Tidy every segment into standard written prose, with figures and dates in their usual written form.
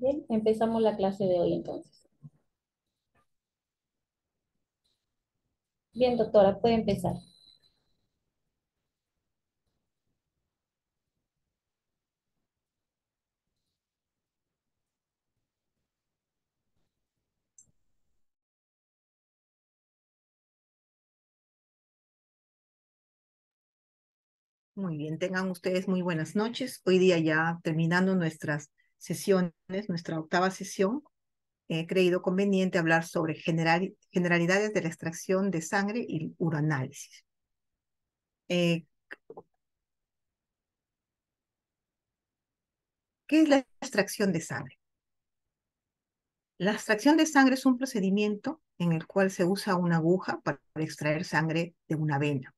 Bien, empezamos la clase de hoy entonces. Bien, doctora, puede empezar. Muy bien, tengan ustedes muy buenas noches. Hoy día ya terminando nuestras sesiones, nuestra octava sesión, he creído conveniente hablar sobre generalidades de la extracción de sangre y uroanálisis. Eh, ¿Qué es la extracción de sangre? La extracción de sangre es un procedimiento en el cual se usa una aguja para extraer sangre de una vena.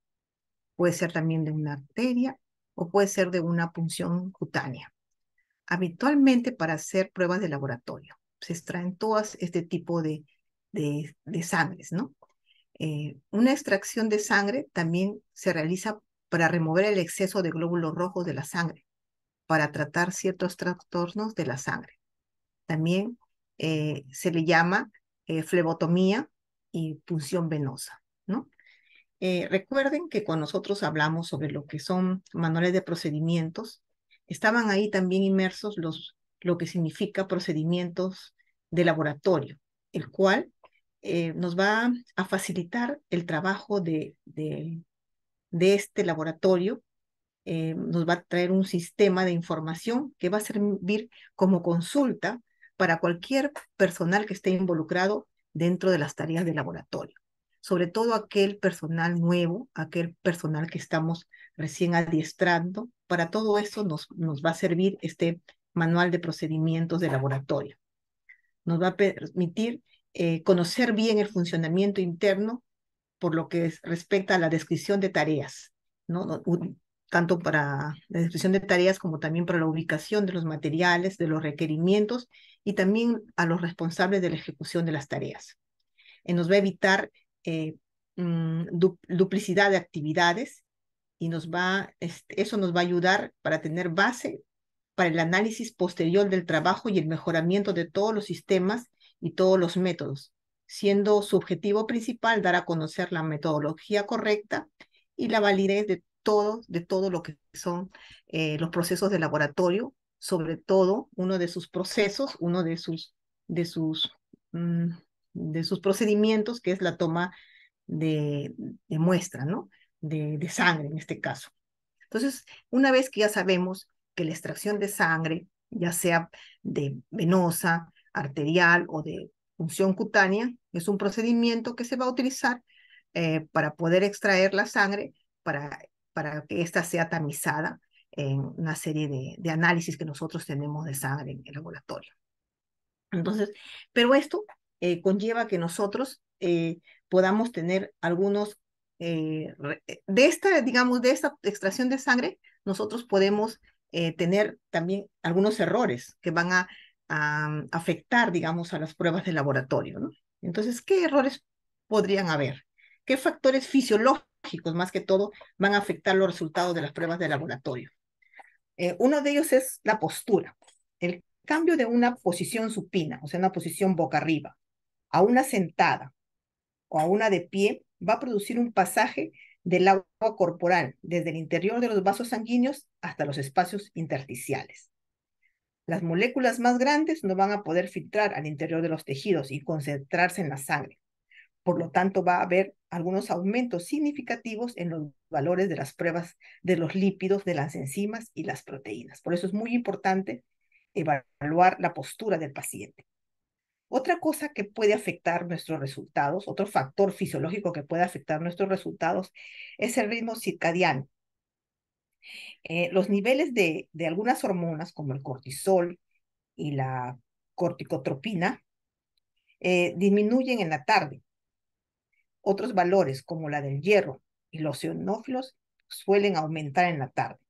Puede ser también de una arteria o puede ser de una punción cutánea. Habitualmente para hacer pruebas de laboratorio. Se extraen todas este tipo de sangres, ¿no? Una extracción de sangre también se realiza para remover el exceso de glóbulos rojos de la sangre, para tratar ciertos trastornos de la sangre. También se le llama flebotomía y punción venosa, ¿no? Recuerden que cuando nosotros hablamos sobre lo que son manuales de procedimientos, estaban ahí también inmersos lo que significa procedimientos de laboratorio, el cual nos va a facilitar el trabajo de este laboratorio. Nos va a traer un sistema de información que va a servir como consulta para cualquier personal que esté involucrado dentro de las tareas de laboratorio, sobre todo aquel personal nuevo, aquel personal que estamos recién adiestrando. Para todo eso nos va a servir este manual de procedimientos de laboratorio. Nos va a permitir conocer bien el funcionamiento interno por lo que respecta a la descripción de tareas, ¿no? Tanto para la descripción de tareas como también para la ubicación de los materiales, de los requerimientos y también a los responsables de la ejecución de las tareas. Nos va a evitar eh, duplicidad de actividades y eso nos va a ayudar para tener base para el análisis posterior del trabajo y el mejoramiento de todos los sistemas y todos los métodos, siendo su objetivo principal dar a conocer la metodología correcta y la validez de todo lo que son los procesos de laboratorio, sobre todo uno de sus procesos, uno de sus, mm, de sus procedimientos, que es la toma de, de muestra, ¿no? De sangre en este caso. Entonces, una vez que ya sabemos que la extracción de sangre, ya sea de venosa, arterial o de punción cutánea, es un procedimiento que se va a utilizar para poder extraer la sangre, para, para que ésta sea tamizada en una serie de análisis que nosotros tenemos de sangre en el laboratorio. Entonces, pero esto conlleva que nosotros podamos tener algunos, de esta, digamos, de esta extracción de sangre, nosotros podemos tener también algunos errores que van a afectar, digamos, a las pruebas de laboratorio, ¿no? Entonces, ¿qué errores podrían haber? ¿Qué factores fisiológicos, más que todo, van a afectar los resultados de las pruebas de laboratorio? Uno de ellos es la postura. El cambio de una posición supina, o sea, una posición boca arriba, a una sentada o a una de pie, va a producir un pasaje del agua corporal desde el interior de los vasos sanguíneos hasta los espacios intersticiales. Las moléculas más grandes no van a poder filtrar al interior de los tejidos y concentrarse en la sangre. Por lo tanto, va a haber algunos aumentos significativos en los valores de las pruebas de los lípidos, de las enzimas y las proteínas. Por eso es muy importante evaluar la postura del paciente. Otra cosa que puede afectar nuestros resultados, otro factor fisiológico que puede afectar nuestros resultados, es el ritmo circadiano. Los niveles de algunas hormonas, como el cortisol y la corticotropina, disminuyen en la tarde. Otros valores, como la del hierro y los eosinófilos, suelen aumentar en la tarde.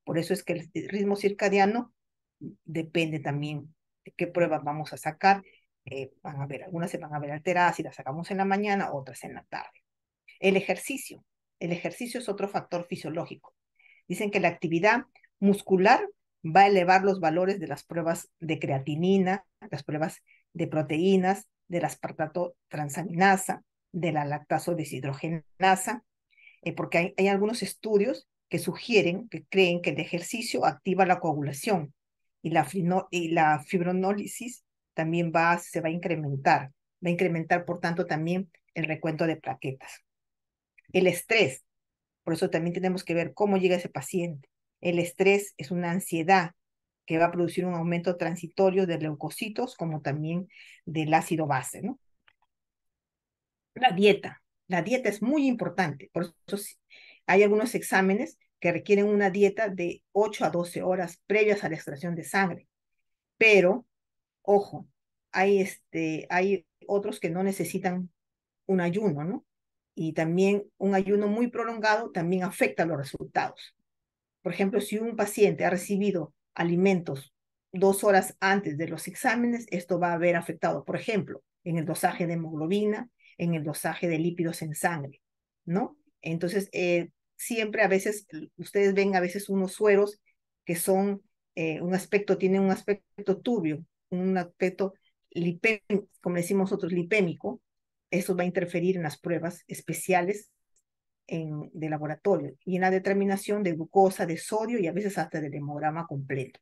Por eso es que el ritmo circadiano depende también de qué pruebas vamos a sacar. Van a ver, algunas se van a ver alteradas si las sacamos en la mañana, otras en la tarde. El ejercicio. El ejercicio es otro factor fisiológico. Dicen que la actividad muscular va a elevar los valores de las pruebas de creatinina, las pruebas de proteínas, de la aspartato transaminasa, de la lactaso deshidrogenasa, porque hay algunos estudios que sugieren, que creen que el ejercicio activa la coagulación y la fibrinólisis también se va a incrementar. Va a incrementar, por tanto, también el recuento de plaquetas. El estrés, por eso también tenemos que ver cómo llega ese paciente. El estrés es una ansiedad que va a producir un aumento transitorio de leucocitos, como también del ácido base, ¿no? La dieta. La dieta es muy importante. Por eso hay algunos exámenes que requieren una dieta de 8 a 12 horas previas a la extracción de sangre. Pero, ojo, hay otros que no necesitan un ayuno, ¿no? Y también un ayuno muy prolongado también afecta los resultados. Por ejemplo, si un paciente ha recibido alimentos 2 horas antes de los exámenes, esto va a haber afectado, por ejemplo, en el dosaje de hemoglobina, en el dosaje de lípidos en sangre, ¿no? Entonces, siempre a veces, ustedes ven a veces unos sueros que son, tienen un aspecto turbio, un aspecto lipémico, como decimos nosotros, lipémico. Eso va a interferir en las pruebas especiales de laboratorio y en la determinación de glucosa, de sodio y a veces hasta del hemograma completo.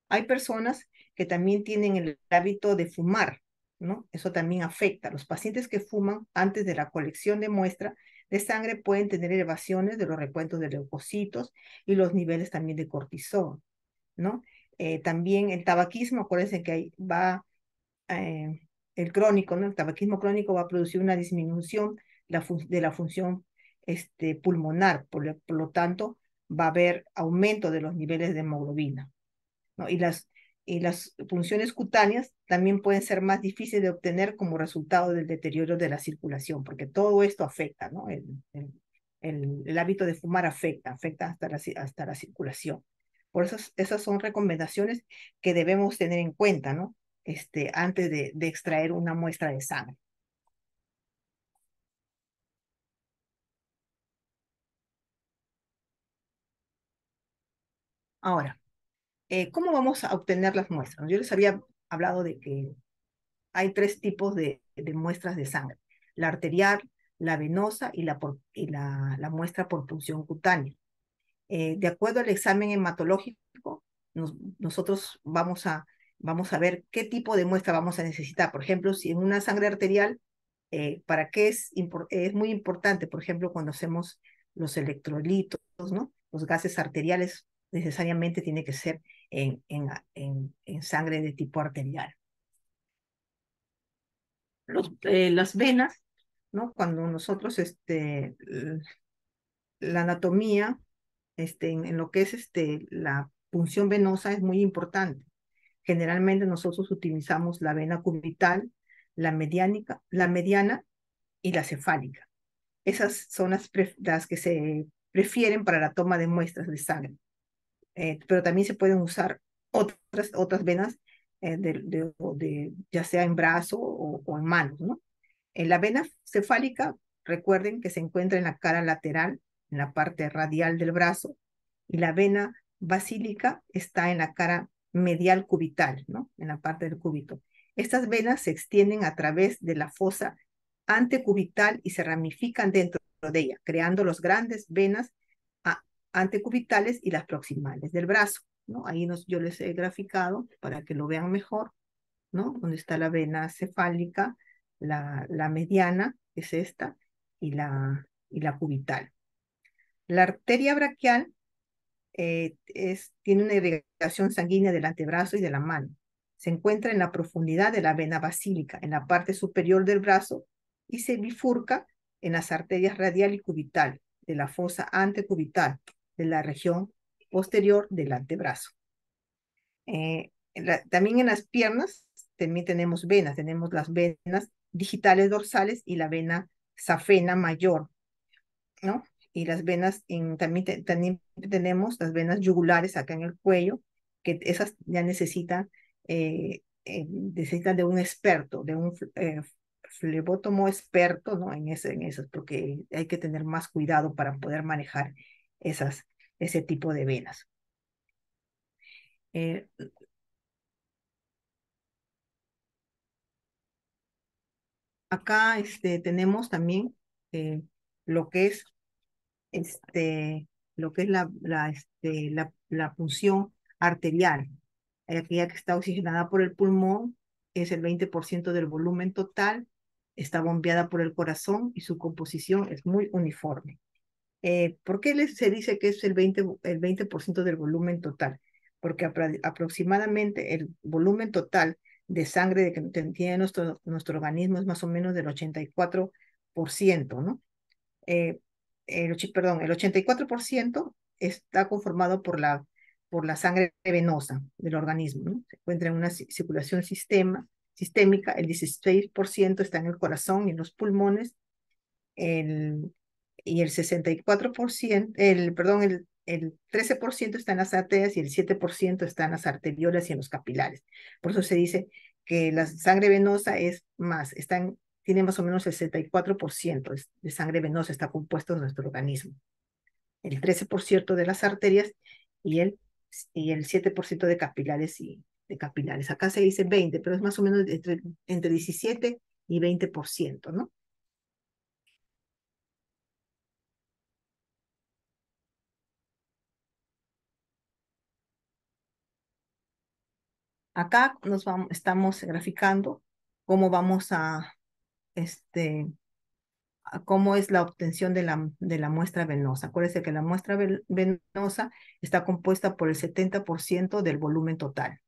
Hay personas que también tienen el hábito de fumar, ¿no? Eso también afecta. Los pacientes que fuman antes de la colección de muestra de sangre pueden tener elevaciones de los recuentos de leucocitos y los niveles también de cortisol, ¿no? También el tabaquismo, acuérdense que eh, el crónico, ¿no? El tabaquismo crónico va a producir una disminución de la función pulmonar, por lo tanto, va a haber aumento de los niveles de hemoglobina, ¿no? Y las funciones cutáneas también pueden ser más difíciles de obtener como resultado del deterioro de la circulación, porque todo esto afecta, ¿no? El hábito de fumar afecta hasta la circulación. Por eso esas son recomendaciones que debemos tener en cuenta, ¿no? Antes de extraer una muestra de sangre. Ahora, ¿cómo vamos a obtener las muestras? Yo les había hablado de que hay 3 tipos de muestras de sangre: la arterial, la venosa y la muestra por punción cutánea. De acuerdo al examen hematológico, nosotros vamos a ver qué tipo de muestra vamos a necesitar. Por ejemplo, si en una sangre arterial, ¿para qué es muy importante? Por ejemplo, cuando hacemos los electrolitos, ¿no? Los gases arteriales necesariamente tiene que ser en sangre de tipo arterial. Las venas, ¿no? Cuando nosotros, la anatomía, en lo que es la punción venosa es muy importante. Generalmente nosotros utilizamos la vena cubital, la mediana y la cefálica. Esas son las que se prefieren para la toma de muestras de sangre. Pero también se pueden usar otras venas, ya sea en brazo o en manos, ¿no? En la vena cefálica, recuerden que se encuentra en la cara lateral, en la parte radial del brazo, y la vena basílica está en la cara medial cubital, ¿no? En la parte del cúbito. Estas venas se extienden a través de la fosa antecubital y se ramifican dentro de ella, creando las grandes venas antecubitales y las proximales del brazo, ¿no? Ahí yo les he graficado para que lo vean mejor, ¿no? Donde está la vena cefálica, la mediana, que es esta, y la cubital. La arteria braquial tiene una irrigación sanguínea del antebrazo y de la mano. Se encuentra en la profundidad de la vena basílica, en la parte superior del brazo, y se bifurca en las arterias radial y cubital, de la fosa antecubital, de la región posterior del antebrazo. También en las piernas también tenemos venas, tenemos las venas digitales dorsales y la vena safena mayor, ¿no? Y las venas, también tenemos las venas yugulares acá en el cuello, que esas ya necesitan de un experto, de un flebótomo experto, ¿no? En esas, porque hay que tener más cuidado para poder manejar ese tipo de venas. Eh, Acá tenemos también eh, lo que es lo que es la punción arterial. Aquella que está oxigenada por el pulmón es el 20% del volumen total, está bombeada por el corazón y su composición es muy uniforme. ¿Por qué se dice que es el 20% del volumen total? Porque aproximadamente el volumen total de sangre que tiene nuestro organismo es más o menos del 84%, ¿no? eh, perdón, el 84% está conformado por la sangre venosa del organismo, ¿no? Se encuentra en una circulación sistémica, el 16% está en el corazón y en los pulmones, el, y el 64%, el 13% está en las arterias y el 7% está en las arteriolas y en los capilares. Por eso se dice que la sangre venosa es más, tiene más o menos el 64% de sangre venosa está compuesto en nuestro organismo. El 13% de las arterias y el 7% de capilares. Acá se dice 20, pero es más o menos entre 17 y 20%, ¿no? Acá estamos graficando cómo vamos este, a cómo es la obtención de la muestra venosa. Acuérdense que la muestra venosa está compuesta por el 70% del volumen total,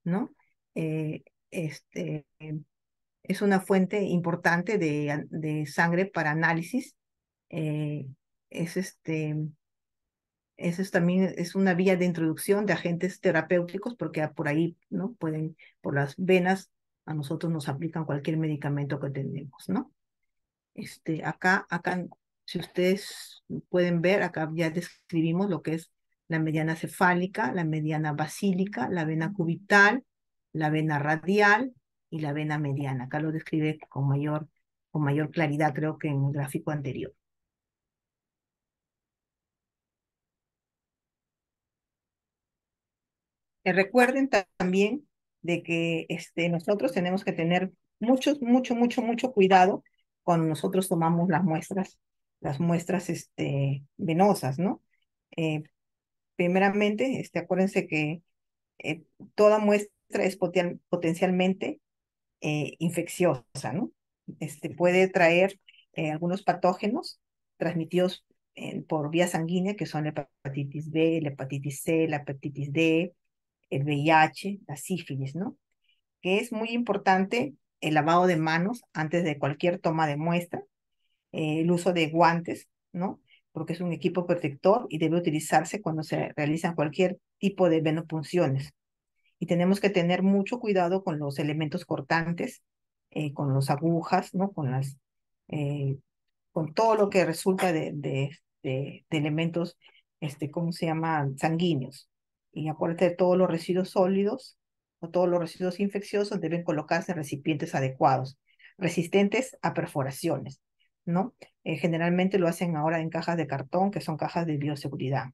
¿no? Eh, este, es una fuente importante de sangre para análisis. Eh, es Eso también es una vía de introducción de agentes terapéuticos porque por ahí, ¿no? Por las venas, a nosotros nos aplican cualquier medicamento que tenemos, ¿no? Acá, si ustedes pueden ver, acá ya describimos lo que es la mediana cefálica, la mediana basílica, la vena cubital, la vena radial y la vena mediana. Acá lo describe con mayor claridad, creo que en el gráfico anterior. Recuerden también de que nosotros tenemos que tener mucho cuidado cuando nosotros tomamos las muestras venosas, ¿no? Eh, Primeramente, acuérdense que eh, toda muestra es potencialmente infecciosa, ¿no? Puede traer algunos patógenos transmitidos por vía sanguínea, que son la hepatitis B, la hepatitis C, la hepatitis D, el VIH, la sífilis, ¿no? Que es muy importante el lavado de manos antes de cualquier toma de muestra, el uso de guantes, ¿no? Porque es un equipo protector y debe utilizarse cuando se realizan cualquier tipo de venopunciones. Y tenemos que tener mucho cuidado con los elementos cortantes, con las agujas, ¿no? Eh, con todo lo que resulta de elementos, ¿cómo se llama? Sanguíneos. Y acuérdate de todos los residuos sólidos o todos los residuos infecciosos deben colocarse en recipientes adecuados, resistentes a perforaciones, ¿no? Generalmente lo hacen ahora en cajas de cartón, que son cajas de bioseguridad.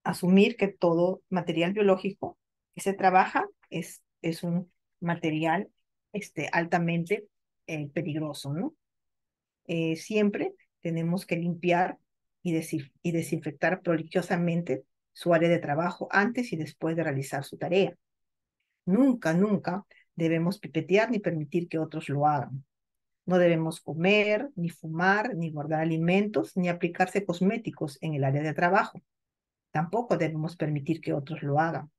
Asumir que todo material biológico que se trabaja es un material altamente peligroso, ¿no? Siempre tenemos que limpiar y desinfectar prolixiosamente su área de trabajo antes y después de realizar su tarea. Nunca debemos pipetear ni permitir que otros lo hagan. No debemos comer, ni fumar, ni guardar alimentos, ni aplicarse cosméticos en el área de trabajo. Tampoco debemos permitir que otros lo hagan.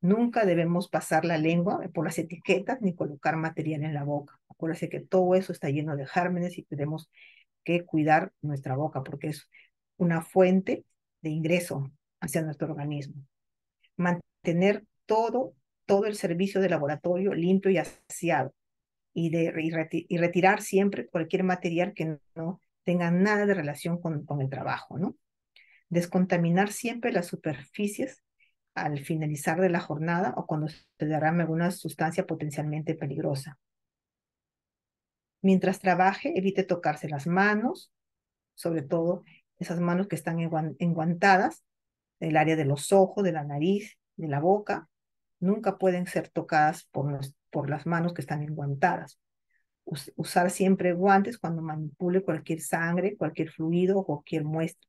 Nunca debemos pasar la lengua por las etiquetas ni colocar material en la boca. Acuérdense que todo eso está lleno de gérmenes y tenemos que cuidar nuestra boca porque es una fuente de ingreso hacia nuestro organismo. Mantener todo el servicio de laboratorio limpio y aseado y retirar siempre cualquier material que no tenga nada de relación con el trabajo, ¿no? Descontaminar siempre las superficies al finalizar de la jornada o cuando se derrame alguna sustancia potencialmente peligrosa. Mientras trabaje, evite tocarse las manos, sobre todo esas manos que están enguantadas. el área de los ojos, de la nariz, de la boca, nunca pueden ser tocadas por las manos que están enguantadas. Usar siempre guantes cuando manipule cualquier sangre, cualquier fluido o cualquier muestra.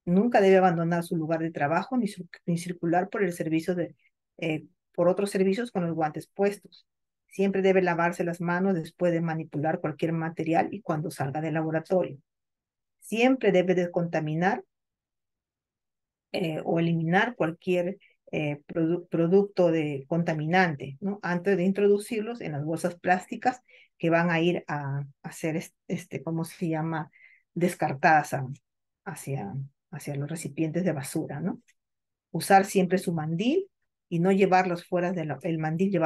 Nunca debe abandonar su lugar de trabajo ni circular por el servicio por otros servicios con los guantes puestos. Siempre debe lavarse las manos después de manipular cualquier material y cuando salga del laboratorio. Siempre debe descontaminar o eliminar cualquier producto contaminante, ¿no? Antes de introducirlos en las bolsas plásticas que van a ir a ser, ¿cómo se llama? Descartadas hacia, hacia los recipientes de basura, ¿no? Usar siempre su mandil y no llevarlos fuera el mandil,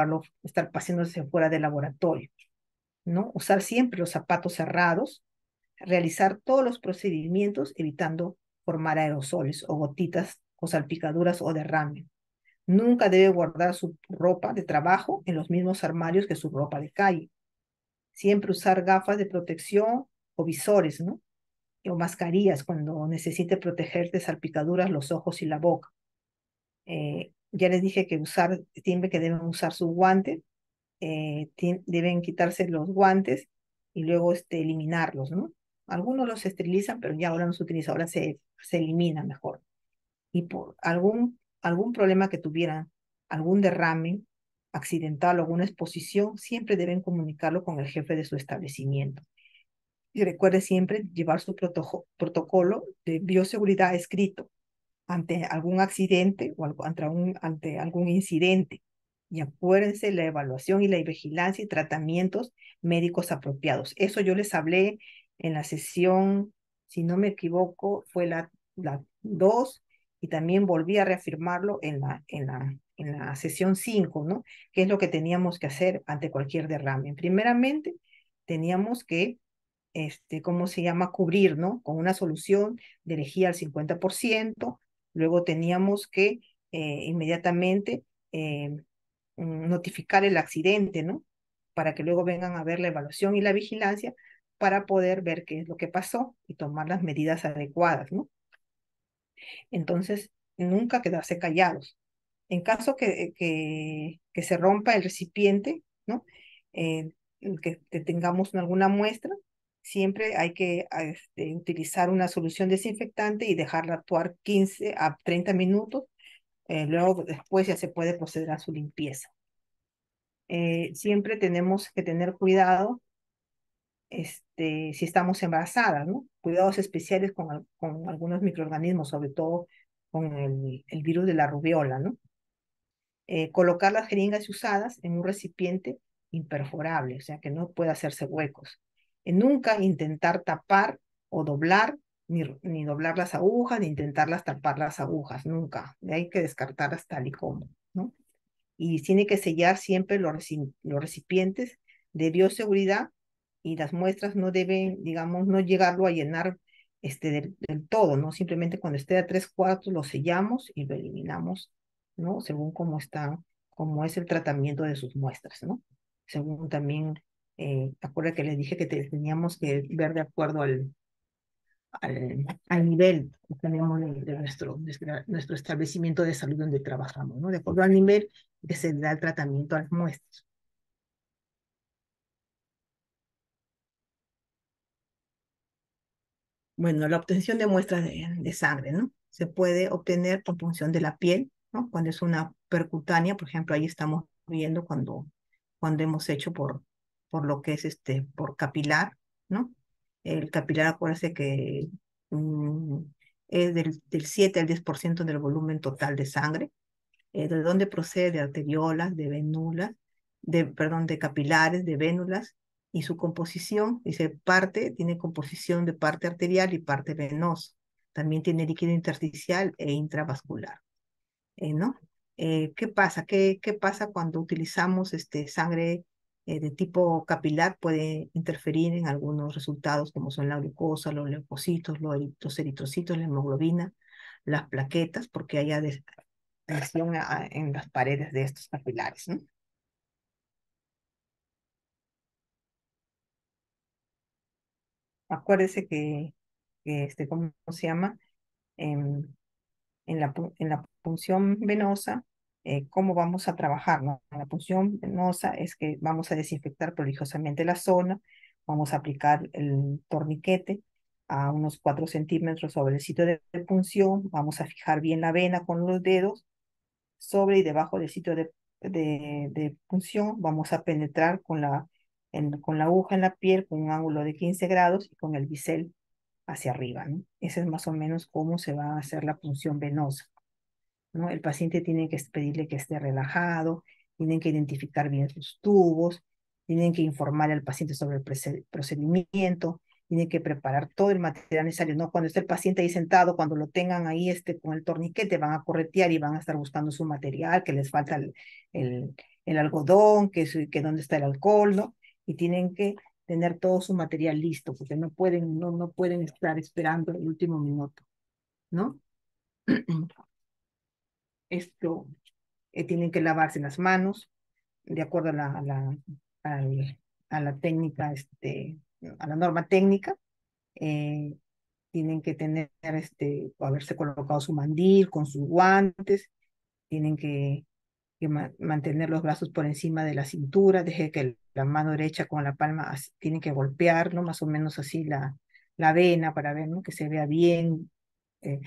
estar paseándose fuera del laboratorio, ¿no? Usar siempre los zapatos cerrados, realizar todos los procedimientos evitando formar aerosoles o gotitas o salpicaduras o derrame. Nunca debe guardar su ropa de trabajo en los mismos armarios que su ropa de calle. Siempre usar gafas de protección o visores, ¿no? O mascarillas cuando necesite proteger de salpicaduras los ojos y la boca. Ya les dije que siempre que deben usar su guante, deben quitarse los guantes y luego eliminarlos, ¿no? Algunos los esterilizan, pero ya ahora no se utiliza, ahora se elimina mejor. Y por algún problema que tuvieran, algún derrame accidental o alguna exposición, siempre deben comunicarlo con el jefe de su establecimiento. Y recuerde siempre llevar su protocolo de bioseguridad escrito ante algún accidente o ante algún incidente. Y acuérdense la evaluación y la vigilancia y tratamientos médicos apropiados. Eso yo les hablé en la sesión, si no me equivoco, fue la 2 y también volví a reafirmarlo en la sesión 5, ¿no? ¿Qué es lo que teníamos que hacer ante cualquier derrame? Primeramente, teníamos que ¿cómo se llama? Cubrir, ¿no? Con una solución de lejía al 50%. Luego teníamos que inmediatamente notificar el accidente, ¿no? Para que luego vengan a ver la evaluación y la vigilancia para poder ver qué es lo que pasó y tomar las medidas adecuadas, ¿no? Entonces, nunca quedarse callados. En caso que se rompa el recipiente, ¿no? Eh, que tengamos alguna muestra, siempre hay que utilizar una solución desinfectante y dejarla actuar 15 a 30 minutos. Luego, después ya se puede proceder a su limpieza. Siempre tenemos que tener cuidado si estamos embarazadas, ¿no? Cuidados especiales con algunos microorganismos, sobre todo con el virus de la rubiola, ¿no? Colocar las jeringas usadas en un recipiente imperforable, o sea, que no pueda hacerse huecos. Nunca intentar tapar o doblar, ni doblar las agujas, ni intentarlas tapar las agujas, nunca. Hay que descartarlas tal y como, ¿no? Y tiene que sellar siempre los recipientes de bioseguridad y las muestras no deben, digamos, no llegarlo a llenar del todo, ¿no? Simplemente cuando esté a 3/4 lo sellamos y lo eliminamos, ¿no? Según cómo es el tratamiento de sus muestras, ¿no? Según también, acuerda que les dije que teníamos que ver de acuerdo al nivel que tenemos de nuestro establecimiento de salud donde trabajamos, ¿no? De acuerdo al nivel que se da el tratamiento a las muestras. Bueno, la obtención de muestras de sangre, ¿no? Se puede obtener por punción de la piel, ¿no? Cuando es una percutánea, por ejemplo, ahí estamos viendo cuando hemos hecho por lo que es por capilar, ¿no? El capilar, acuérdense que mm, es del 7 al 10% del volumen total de sangre. ¿De dónde procede? De arteriolas, de vénulas, perdón, de capilares, de vénulas, y su composición, dice, tiene composición de parte arterial y parte venosa. También tiene líquido intersticial e intravascular, ¿no? ¿Qué pasa? ¿Qué pasa cuando utilizamos sangre de tipo capilar? Puede interferir en algunos resultados como son la glucosa, los leucocitos, los eritrocitos, la hemoglobina, las plaquetas, porque haya lesión en las paredes de estos capilares, ¿no? Acuérdese ¿cómo se llama? Em, En la punción venosa, ¿cómo vamos a trabajar, no? En la punción venosa es que vamos a desinfectar prolijosamente la zona, vamos a aplicar el torniquete a unos 4 centímetros sobre el sitio de punción, vamos a fijar bien la vena con los dedos sobre y debajo del sitio de punción, vamos a penetrar con la aguja en la piel con un ángulo de 15 grados y con el bisel hacia arriba, ¿no? Ese es más o menos cómo se va a hacer la punción venosa, ¿no? El paciente tiene que pedirle que esté relajado, tienen que identificar bien sus tubos, tienen que informar al paciente sobre el procedimiento, tienen que preparar todo el material necesario, ¿no? Cuando esté el paciente ahí sentado, cuando lo tengan ahí con el torniquete, van a corretear y van a estar buscando su material, que les falta el, el algodón, que dónde está el alcohol, ¿no? Y tienen que tener todo su material listo, porque no pueden estar esperando el último minuto, ¿no? Esto, tienen que lavarse las manos de acuerdo al- a la técnica, a la norma técnica. eh, Tienen que tener, haberse colocado su mandil con sus guantes, tienen que mantener los brazos por encima de la cintura, deje que la mano derecha con la palma, tienen que golpear, ¿no? Más o menos así la vena para ver, ¿no? Que se vea bien, eh,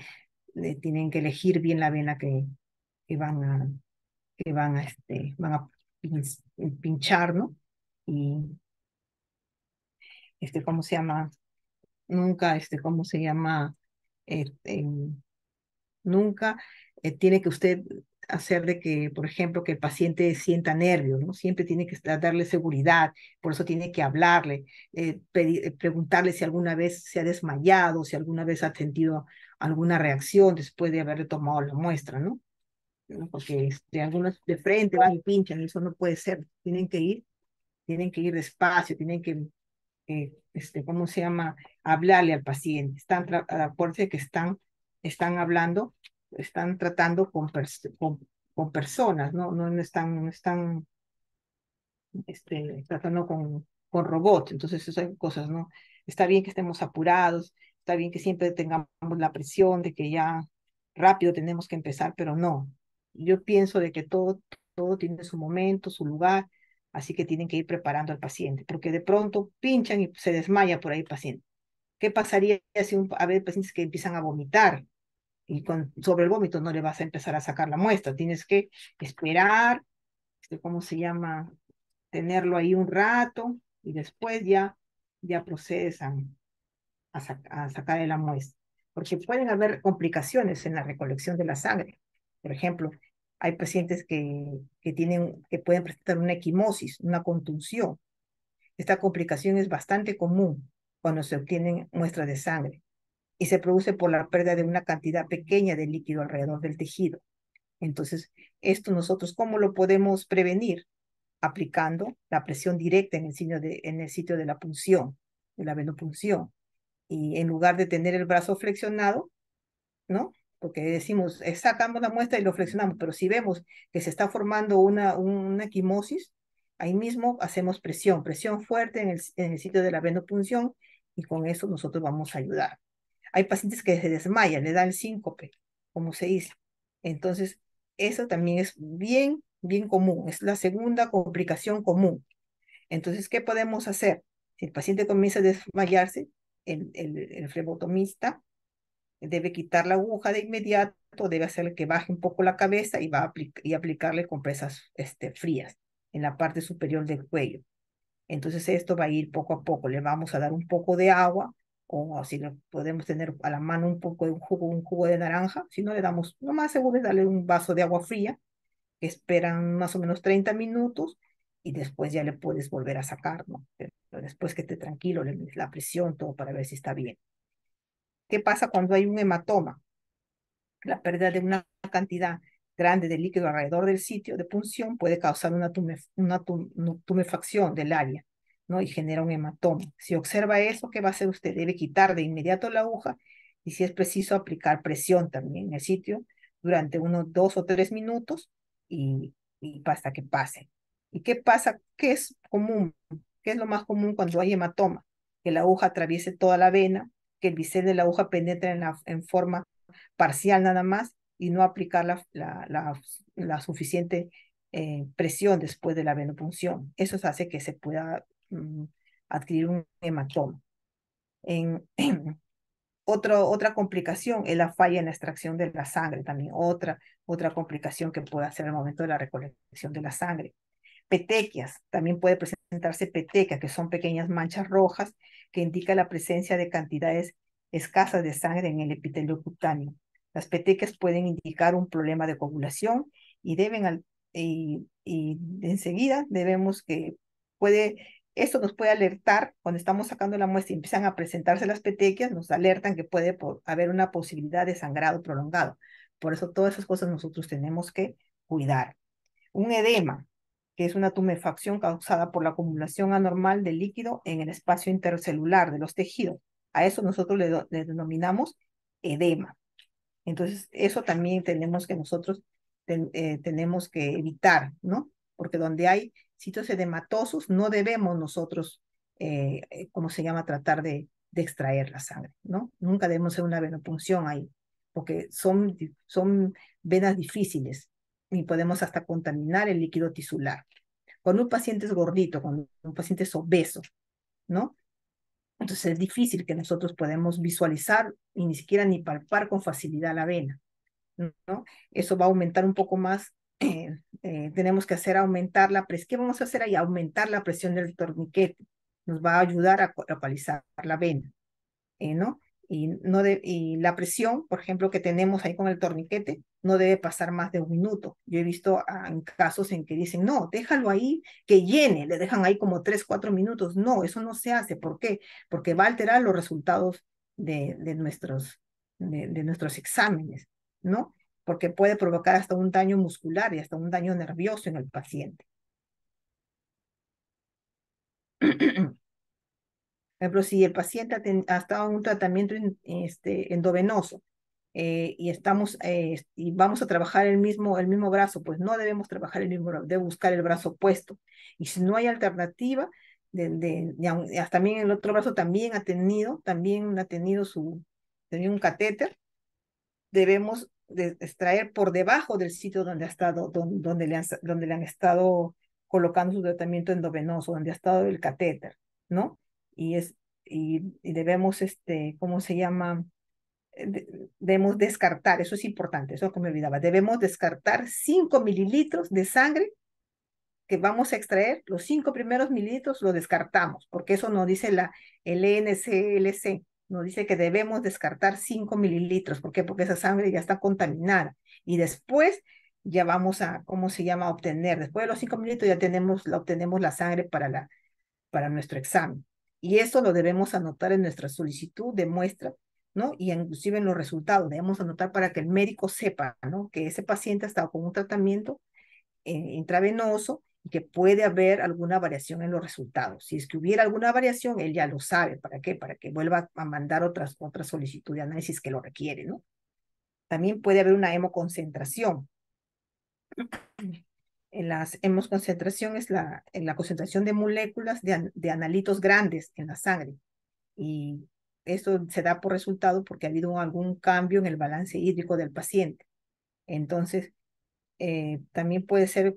tienen que elegir bien la vena que van a, van a pinchar, ¿no? Y, ¿cómo se llama? Nunca, ¿cómo se llama? Este, nunca tiene que usted hacer de que, por ejemplo, que el paciente sienta nervios, ¿no? Siempre tiene que darle seguridad, por eso tiene que hablarle, preguntarle si alguna vez se ha desmayado, si alguna vez ha sentido alguna reacción después de haberle tomado la muestra, ¿no? ¿No? Porque algunos de frente van y pinchan, eso no puede ser, tienen que ir despacio, tienen que, ¿cómo se llama? Hablarle al paciente. Acuérdense que están hablando, están tratando con personas, ¿no? No están tratando con robots, entonces esas son cosas, ¿no? Está bien que estemos apurados, está bien que siempre tengamos la presión de que ya rápido tenemos que empezar, pero no. Yo pienso de que todo tiene su momento, su lugar, así que tienen que ir preparando al paciente, porque de pronto pinchan y se desmaya por ahí el paciente. ¿Qué pasaría si a ver pacientes que empiezan a vomitar? Y sobre el vómito no le vas a empezar a sacar la muestra, tienes que esperar, ¿cómo se llama? Tenerlo ahí un rato y después ya procedes a sacar la muestra. Porque pueden haber complicaciones en la recolección de la sangre. Por ejemplo, hay pacientes que pueden presentar una equimosis, una contunción. Esta complicación es bastante común cuando se obtienen muestras de sangre y se produce por la pérdida de una cantidad pequeña de líquido alrededor del tejido. Entonces, esto nosotros, ¿cómo lo podemos prevenir? Aplicando la presión directa en el sitio de la punción, de la venopunción. Y en lugar de tener el brazo flexionado, ¿no? Porque decimos, sacamos la muestra y lo flexionamos, pero si vemos que se está formando una equimosis, ahí mismo hacemos presión fuerte en el sitio de la venopunción y con eso nosotros vamos a ayudar. Hay pacientes que se desmayan, le da el síncope, como se dice. Entonces, eso también es bien común, es la segunda complicación común. Entonces, ¿qué podemos hacer? Si el paciente comienza a desmayarse, el flebotomista debe quitar la aguja de inmediato, debe hacerle que baje un poco la cabeza y aplicarle compresas frías en la parte superior del cuello. Entonces esto va a ir poco a poco. Le vamos a dar un poco de agua o si lo podemos tener a la mano un poco de un jugo de naranja. Si no le damos, lo más seguro es darle un vaso de agua fría, que esperan más o menos 30 minutos y después ya le puedes volver a sacar, ¿no? Pero después que esté tranquilo, le mides la presión, todo para ver si está bien. ¿Qué pasa cuando hay un hematoma? La pérdida de una cantidad grande de líquido alrededor del sitio de punción puede causar una tumefacción del área, ¿no? Y genera un hematoma. Si observa eso, ¿qué va a hacer usted? Debe quitar de inmediato la aguja y si es preciso aplicar presión también en el sitio durante unos 2 o 3 minutos y hasta que pase. ¿Y qué pasa? ¿Qué es común? ¿Qué es lo más común cuando hay hematoma? Que la aguja atraviese toda la vena, que el bisel de la aguja penetre en forma parcial nada más y no aplicar la suficiente presión después de la venopunción. Eso hace que se pueda adquirir un hematoma. Otra complicación es la falla en la extracción de la sangre, también otra complicación que puede hacer al momento de la recolección de la sangre. Petequias, también puede presentarse petequias, que son pequeñas manchas rojas que indican la presencia de cantidades escasas de sangre en el epitelio cutáneo. Las petequias pueden indicar un problema de coagulación y y enseguida debemos que esto nos puede alertar cuando estamos sacando la muestra y empiezan a presentarse las petequias, nos alertan que puede haber una posibilidad de sangrado prolongado. Por eso todas esas cosas nosotros tenemos que cuidar. Un edema, que es una tumefacción causada por la acumulación anormal de líquido en el espacio intercelular de los tejidos. A eso nosotros le denominamos edema. Entonces, eso también tenemos que nosotros tenemos que evitar, ¿no? Porque donde hay sitios edematosos, no debemos nosotros, ¿cómo se llama?, tratar de extraer la sangre, ¿no? Nunca debemos hacer una venopunción ahí, porque son venas difíciles y podemos hasta contaminar el líquido tisular. Cuando un paciente es gordito, cuando un paciente es obeso, ¿no? Entonces es difícil que nosotros podamos visualizar y ni siquiera ni palpar con facilidad la vena, ¿no? Eso va a aumentar un poco más. Tenemos que hacer aumentar la presión. ¿Qué vamos a hacer ahí? Aumentar la presión del torniquete. Nos va a ayudar a localizar la vena, ¿no? Y la presión, por ejemplo, que tenemos ahí con el torniquete, no debe pasar más de 1 minuto. Yo he visto en casos en que dicen, no, déjalo ahí, que llene, le dejan ahí como 3, 4 minutos. No, eso no se hace. ¿Por qué? Porque va a alterar los resultados de nuestros exámenes, ¿no? Porque puede provocar hasta un daño muscular y hasta un daño nervioso en el paciente. Por ejemplo, si el paciente ha estado en un tratamiento endovenoso y vamos a trabajar el mismo brazo, pues no debemos trabajar el mismo brazo, debemos buscar el brazo opuesto. Y si no hay alternativa, también el otro brazo también ha tenido un catéter, debemos extraer por debajo del sitio donde ha estado, donde le han estado colocando su tratamiento endovenoso, donde ha estado el catéter, ¿no? Y, y debemos, ¿cómo se llama? Debemos descartar, eso es importante, eso que me olvidaba, debemos descartar 5 mililitros de sangre que vamos a extraer, los 5 primeros mililitros lo descartamos, porque eso nos dice el NCLC, nos dice que debemos descartar 5 mililitros. ¿Por qué? Porque esa sangre ya está contaminada. Y después ya vamos a, ¿cómo se llama?, obtener. Después de los 5 mililitros ya obtenemos la sangre para nuestro examen. Y eso lo debemos anotar en nuestra solicitud de muestra, ¿no? Y inclusive en los resultados debemos anotar para que el médico sepa, ¿no?, que ese paciente ha estado con un tratamiento intravenoso y que puede haber alguna variación en los resultados. Si es que hubiera alguna variación, él ya lo sabe. ¿Para qué? Para que vuelva a mandar otra solicitud de análisis que lo requiere, ¿no? También puede haber una hemoconcentración. En las hemoconcentración es en la concentración de moléculas de analitos grandes en la sangre. Y esto se da por resultado porque ha habido algún cambio en el balance hídrico del paciente. Entonces, también puede ser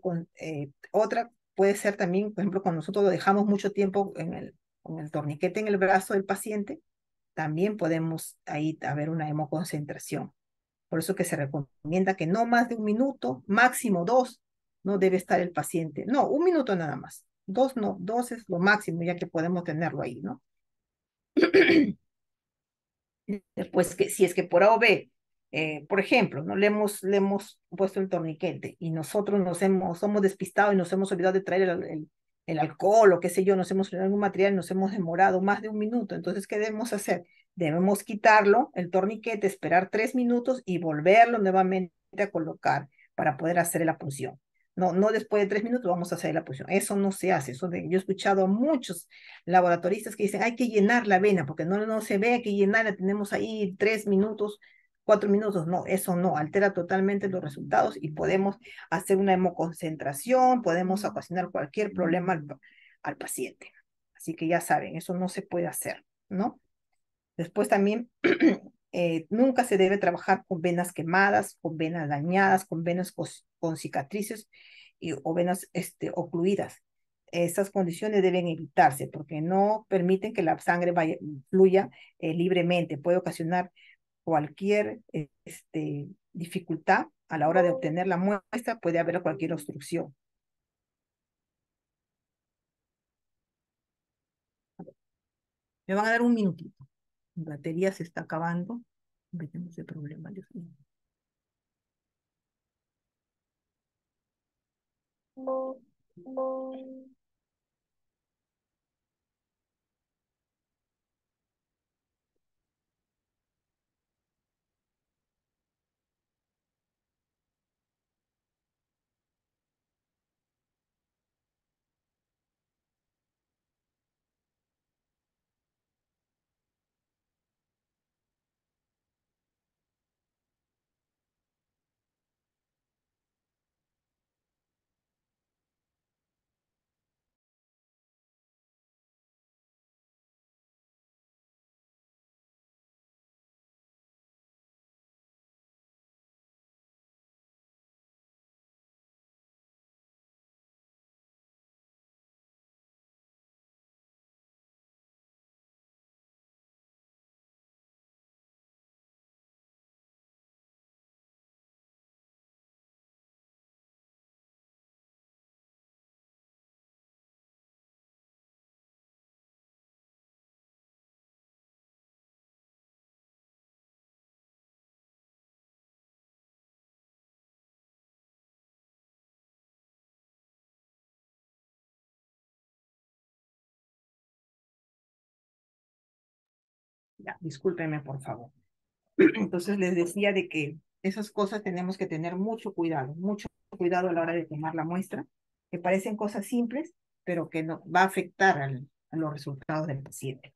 puede ser también, por ejemplo, cuando nosotros lo dejamos mucho tiempo con el torniquete en el brazo del paciente, también podemos ahí haber una hemoconcentración. Por eso que se recomienda que no más de 1 minuto, máximo 2, no debe estar el paciente. No, 1 minuto nada más. 2 no, 2 es lo máximo, ya que podemos tenerlo ahí, ¿no? Después, si es que por A o B, por ejemplo, ¿no?, le hemos puesto el torniquete y nosotros somos despistados y nos hemos olvidado de traer el alcohol o qué sé yo, nos hemos olvidado algún material y nos hemos demorado más de 1 minuto. Entonces, ¿qué debemos hacer? Debemos quitarlo, el torniquete, esperar 3 minutos y volverlo nuevamente a colocar para poder hacer la punción. No después de 3 minutos vamos a hacer la punción. Eso no se hace. Yo he escuchado a muchos laboratoristas que dicen, hay que llenar la vena, porque no se ve, hay que llenarla, tenemos ahí 3 minutos, 4 minutos. No, eso no, altera totalmente los resultados y podemos hacer una hemoconcentración, podemos ocasionar cualquier problema al paciente. Así que ya saben, eso no se puede hacer, ¿no? Después también Nunca se debe trabajar con venas quemadas, con venas dañadas, con venas con cicatrices o venas ocluidas. Estas condiciones deben evitarse porque no permiten que la sangre fluya libremente. Puede ocasionar cualquier dificultad a la hora de obtener la muestra, puede haber cualquier obstrucción. Me van a dar un minutito. Mi batería se está acabando. Tenemos ese problema, Dios mío. Ya, discúlpenme, por favor. Entonces les decía de que esas cosas tenemos que tener mucho cuidado a la hora de tomar la muestra, que parecen cosas simples, pero que no, va a afectar a los resultados del paciente.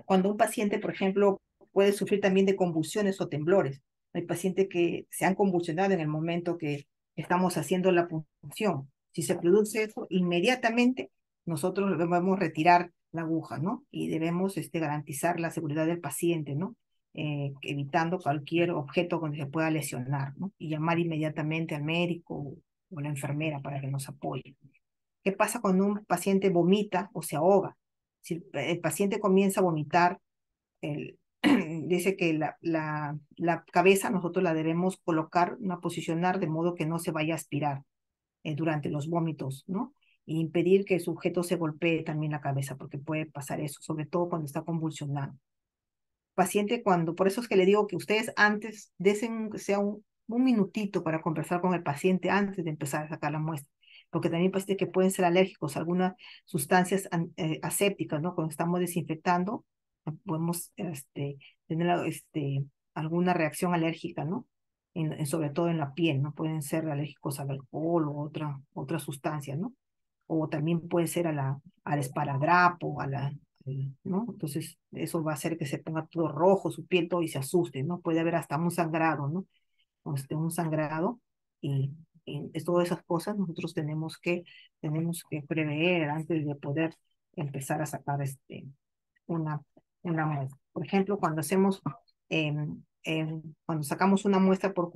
Cuando un paciente, por ejemplo, puede sufrir también de convulsiones o temblores, hay pacientes que se han convulsionado en el momento que estamos haciendo la punción. Si se produce eso, inmediatamente nosotros debemos retirar la aguja, ¿no? Y debemos garantizar la seguridad del paciente, ¿no? Evitando cualquier objeto donde se pueda lesionar, ¿no? Y llamar inmediatamente al médico o a la enfermera para que nos apoye. ¿Qué pasa cuando un paciente vomita o se ahoga? Si el paciente comienza a vomitar, dice que la cabeza nosotros la debemos colocar, posicionar de modo que no se vaya a aspirar durante los vómitos, ¿no? Y impedir que el sujeto se golpee también la cabeza, porque puede pasar eso, sobre todo cuando está convulsionando. Paciente por eso es que le digo que ustedes antes, desen sea un minutito para conversar con el paciente antes de empezar a sacar la muestra, porque también pacientes que pueden ser alérgicos a algunas sustancias asépticas, ¿no? Cuando estamos desinfectando, podemos tener alguna reacción alérgica, ¿no? Sobre todo en la piel, ¿no? Pueden ser alérgicos al alcohol o otra sustancia, ¿no? O también puede ser al esparadrapo, ¿no? Entonces, eso va a hacer que se ponga todo rojo, su piel todo y se asuste, ¿no? Puede haber hasta un sangrado, ¿no? Un sangrado y, todas esas cosas nosotros tenemos que prever antes de poder empezar a sacar una, una muestra. Por ejemplo, cuando sacamos una muestra por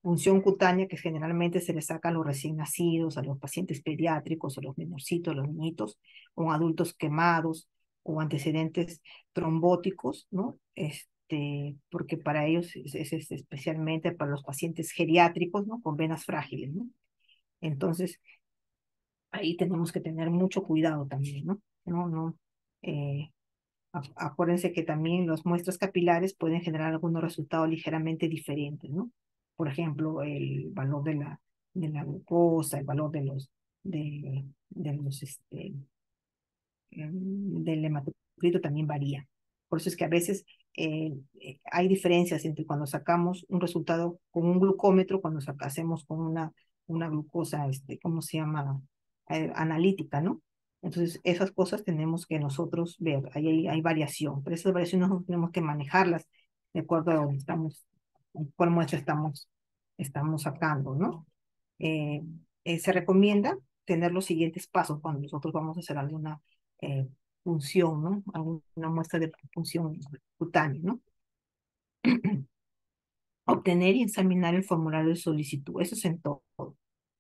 punción cutánea, que generalmente se le saca a los recién nacidos, a los pacientes pediátricos, a los menorcitos, a los niñitos, o adultos quemados, o antecedentes trombóticos, ¿no? Porque para ellos es especialmente para los pacientes geriátricos, ¿no? Con venas frágiles, ¿no? Entonces, ahí tenemos que tener mucho cuidado también, ¿no? No, eh, acuérdense que también las muestras capilares pueden generar algunos resultados ligeramente diferentes, ¿no? Por ejemplo, el valor de la glucosa, el valor del hematocrito también varía. Por eso es que a veces hay diferencias entre cuando sacamos un resultado con un glucómetro, cuando hacemos con una glucosa, ¿cómo se llama? Analítica, ¿no? Entonces, esas cosas tenemos que nosotros ver, hay variación, pero esas variaciones nosotros tenemos que manejarlas de acuerdo a donde cuál muestra estamos sacando, ¿no? Eh, Se recomienda tener los siguientes pasos cuando nosotros vamos a hacer alguna punción, ¿no? Alguna muestra de punción cutánea, ¿no? Obtener y examinar el formulario de solicitud, eso es en todo.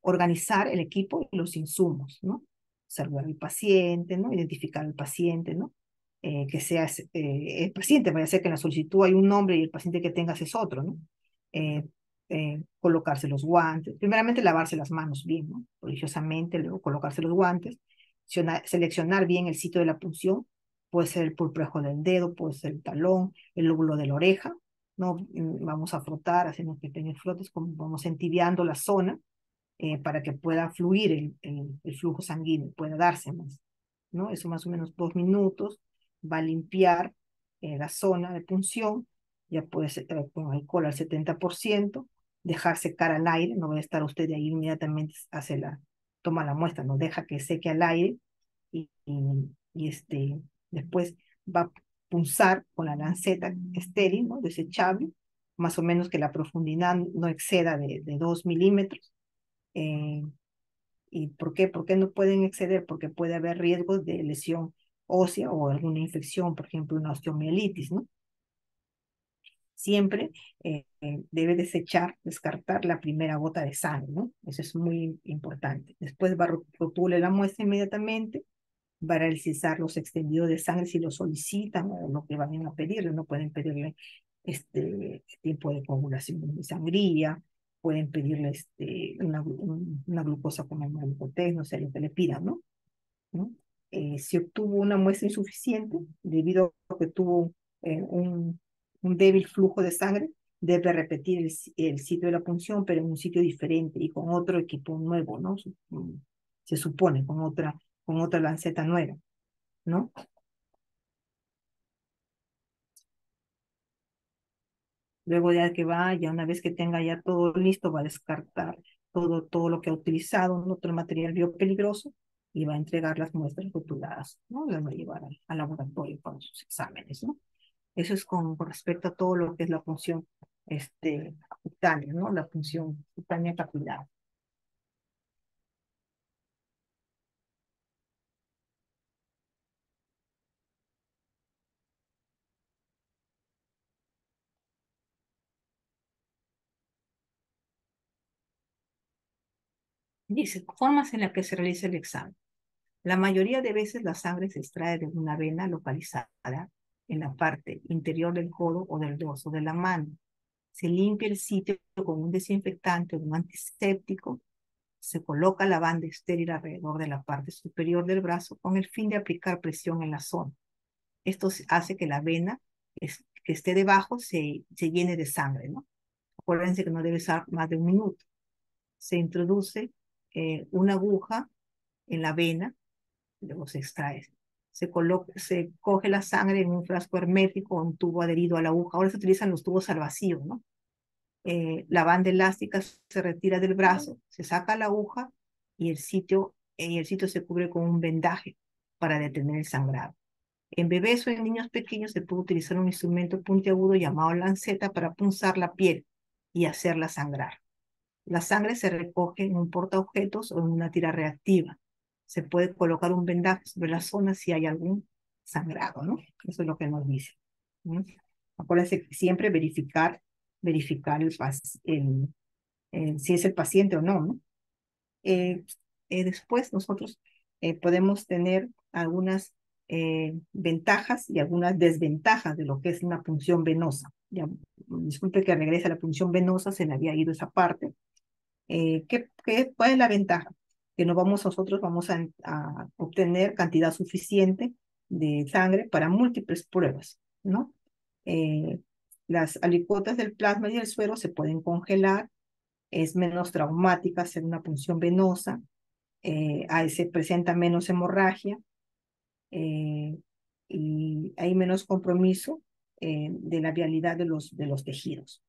Organizar el equipo y los insumos, ¿no? Observar al paciente, ¿no? Identificar al paciente, ¿no? Que sea el paciente, vaya a ser que en la solicitud hay un nombre y el paciente que tengas es otro, ¿no? Eh, colocarse los guantes, primeramente lavarse las manos bien, ¿no? Religiosamente, luego colocarse los guantes, seleccionar bien el sitio de la punción, puede ser el pulprejo del dedo, puede ser el talón, el lóbulo de la oreja, ¿no? Vamos a frotar, hacemos pequeños frotes, como vamos entibiando la zona para que pueda fluir el flujo sanguíneo, pueda darse más, ¿no? Eso más o menos 2 minutos, va a limpiar la zona de punción, ya puede ser con alcohol al 70%, dejar secar al aire, no va a estar usted de ahí inmediatamente, toma la muestra, no deja que seque al aire y, después va a punzar con la lanceta estéril, ¿no? Desechable, más o menos que la profundidad no exceda de 2 milímetros. Eh, ¿Y por qué? ¿Por qué no pueden exceder? Porque puede haber riesgos de lesión ósea o alguna infección, por ejemplo, una osteomielitis, ¿no? Siempre debe descartar la primera gota de sangre, ¿no? Eso es muy importante. Después rotule la muestra inmediatamente, va a realizar los extendidos de sangre si lo solicitan o lo que vayan a pedirle. No pueden pedirle tiempo de coagulación de sangría, pueden pedirle una glucosa con el glucotés, no sé lo que le pidan, ¿no? ¿No? Si obtuvo una muestra insuficiente debido a que tuvo un débil flujo de sangre, debe repetir el sitio de la punción, pero en un sitio diferente y con otro equipo nuevo, ¿no? Se supone, con otra lanceta nueva, ¿no? Luego ya que vaya, una vez que tenga ya todo listo, va a descartar todo lo que ha utilizado, ¿no? Otro material biopeligroso, y va a entregar las muestras rotuladas, ¿no? Las va a llevar al laboratorio para sus exámenes, ¿no? Eso es con respecto a todo lo que es la función cutánea, ¿no? La función cutánea capilar. Dice, formas en las que se realiza el examen. La mayoría de veces la sangre se extrae de una vena localizada en la parte interior del codo o del dorso de la mano. Se limpia el sitio con un desinfectante o un antiséptico. Se coloca la banda estéril alrededor de la parte superior del brazo con el fin de aplicar presión en la zona. Esto hace que la vena que esté debajo se llene de sangre, ¿no? Acuérdense que no debe estar más de 1 minuto. Se introduce una aguja en la vena, luego se extrae. Se coge la sangre en un frasco hermético o un tubo adherido a la aguja. Ahora se utilizan los tubos al vacío, ¿no? La banda elástica se retira del brazo, se saca la aguja y el sitio se cubre con un vendaje para detener el sangrado. En bebés o en niños pequeños se puede utilizar un instrumento puntiagudo llamado lanceta para punzar la piel y hacerla sangrar. La sangre se recoge en un portaobjetos o en una tira reactiva. Se puede colocar un vendaje sobre la zona si hay algún sangrado, ¿no? Eso es lo que nos dice. ¿No? Acuérdense que siempre verificar si es el paciente o no, ¿no? Después nosotros podemos tener algunas ventajas y algunas desventajas de lo que es una punción venosa. Ya, disculpe que regrese a la punción venosa, se me había ido esa parte. ¿Cuál es la ventaja? Que nosotros vamos a obtener cantidad suficiente de sangre para múltiples pruebas, ¿no? Eh, las alicuotas del plasma y el suero se pueden congelar, es menos traumática hacer una punción venosa, ahí se presenta menos hemorragia eh, y hay menos compromiso de la vialidad de los tejidos.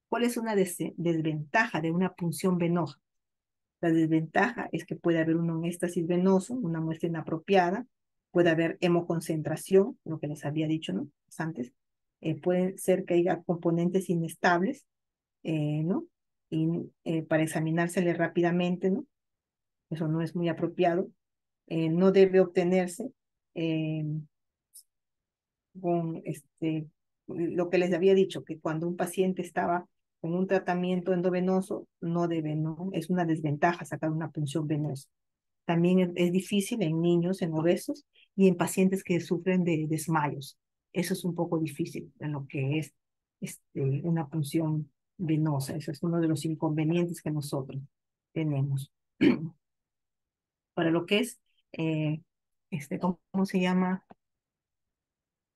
¿Cuál es una desventaja de una punción venosa? La desventaja es que puede haber un éxtasis venoso, una muestra inapropiada, puede haber hemoconcentración, lo que les había dicho, ¿no? Antes. Puede ser que haya componentes inestables, ¿no? Y para examinársele rápidamente, ¿no? Eso no es muy apropiado. No debe obtenerse con lo que les había dicho, que cuando un paciente estaba con un tratamiento endovenoso, no debe, no, es una desventaja sacar una punción venosa. También es difícil en niños, en obesos y en pacientes que sufren de desmayos. Eso es un poco difícil en lo que es una punción venosa. Eso es uno de los inconvenientes que nosotros tenemos. Para lo que es, ¿cómo se llama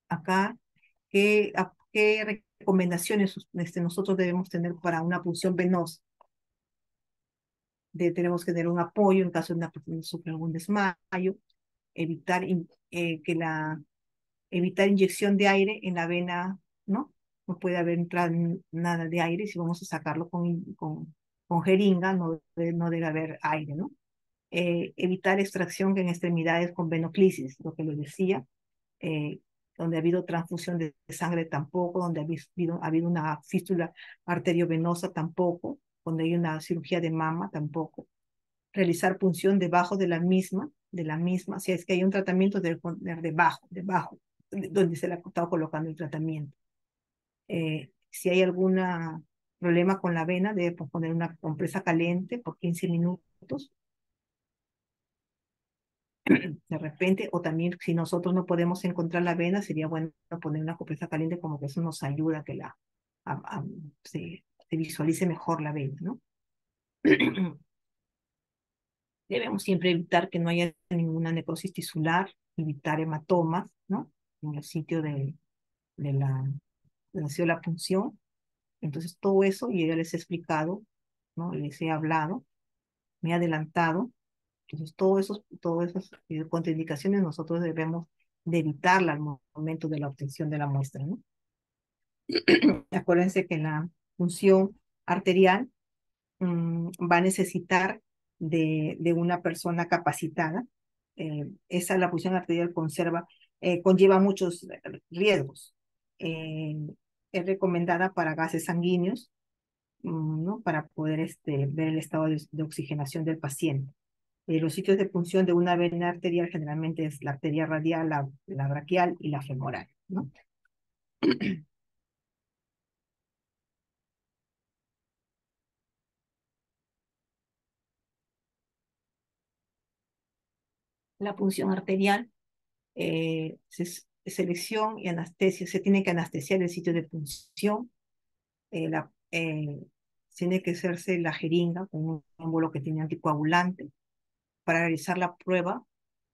acá? ¿Qué recomendaciones nosotros debemos tener para una punción venosa? Tenemos que tener un apoyo en caso de una persona que sufre algún desmayo, evitar, evitar inyección de aire en la vena, ¿no? No puede haber entrado nada de aire. Si vamos a sacarlo con jeringa, no debe haber aire, ¿no? Evitar extracción en extremidades con venoclisis, lo que les decía, eh, donde ha habido transfusión de sangre tampoco, donde ha habido una fístula arteriovenosa tampoco, donde hay una cirugía de mama tampoco. Realizar punción debajo de la misma, si es que hay un tratamiento, debe poner debajo, donde se le ha estado colocando el tratamiento. Si hay algún problema con la vena, debe poner una compresa caliente por 15 minutos de repente, o también si nosotros no podemos encontrar la vena, sería bueno poner una compresa caliente, como que eso nos ayuda a que a, a- se visualice mejor la vena, ¿no? Debemos siempre evitar que no haya ninguna necrosis tisular, evitar hematomas, ¿no? En el sitio donde ha sido la punción. Entonces, todo eso yo ya les he explicado, ¿no? Les he hablado, me he adelantado. Entonces, todas esas contraindicaciones nosotros debemos de evitarla al momento de la obtención de la muestra, ¿no? Acuérdense que la punción arterial va a necesitar de una persona capacitada. La punción arterial conlleva muchos riesgos. Eh, es recomendada para gases sanguíneos, ¿no? Para poder ver el estado de oxigenación del paciente. Los sitios de punción de una vena arterial generalmente es la arteria radial, la braquial y la femoral, ¿no? La punción arterial, selección y anestesia, se tiene que anestesiar el sitio de punción, eh, la, eh, tiene que hacerse la jeringa con un émbolo que tiene anticoagulante. Para realizar la prueba,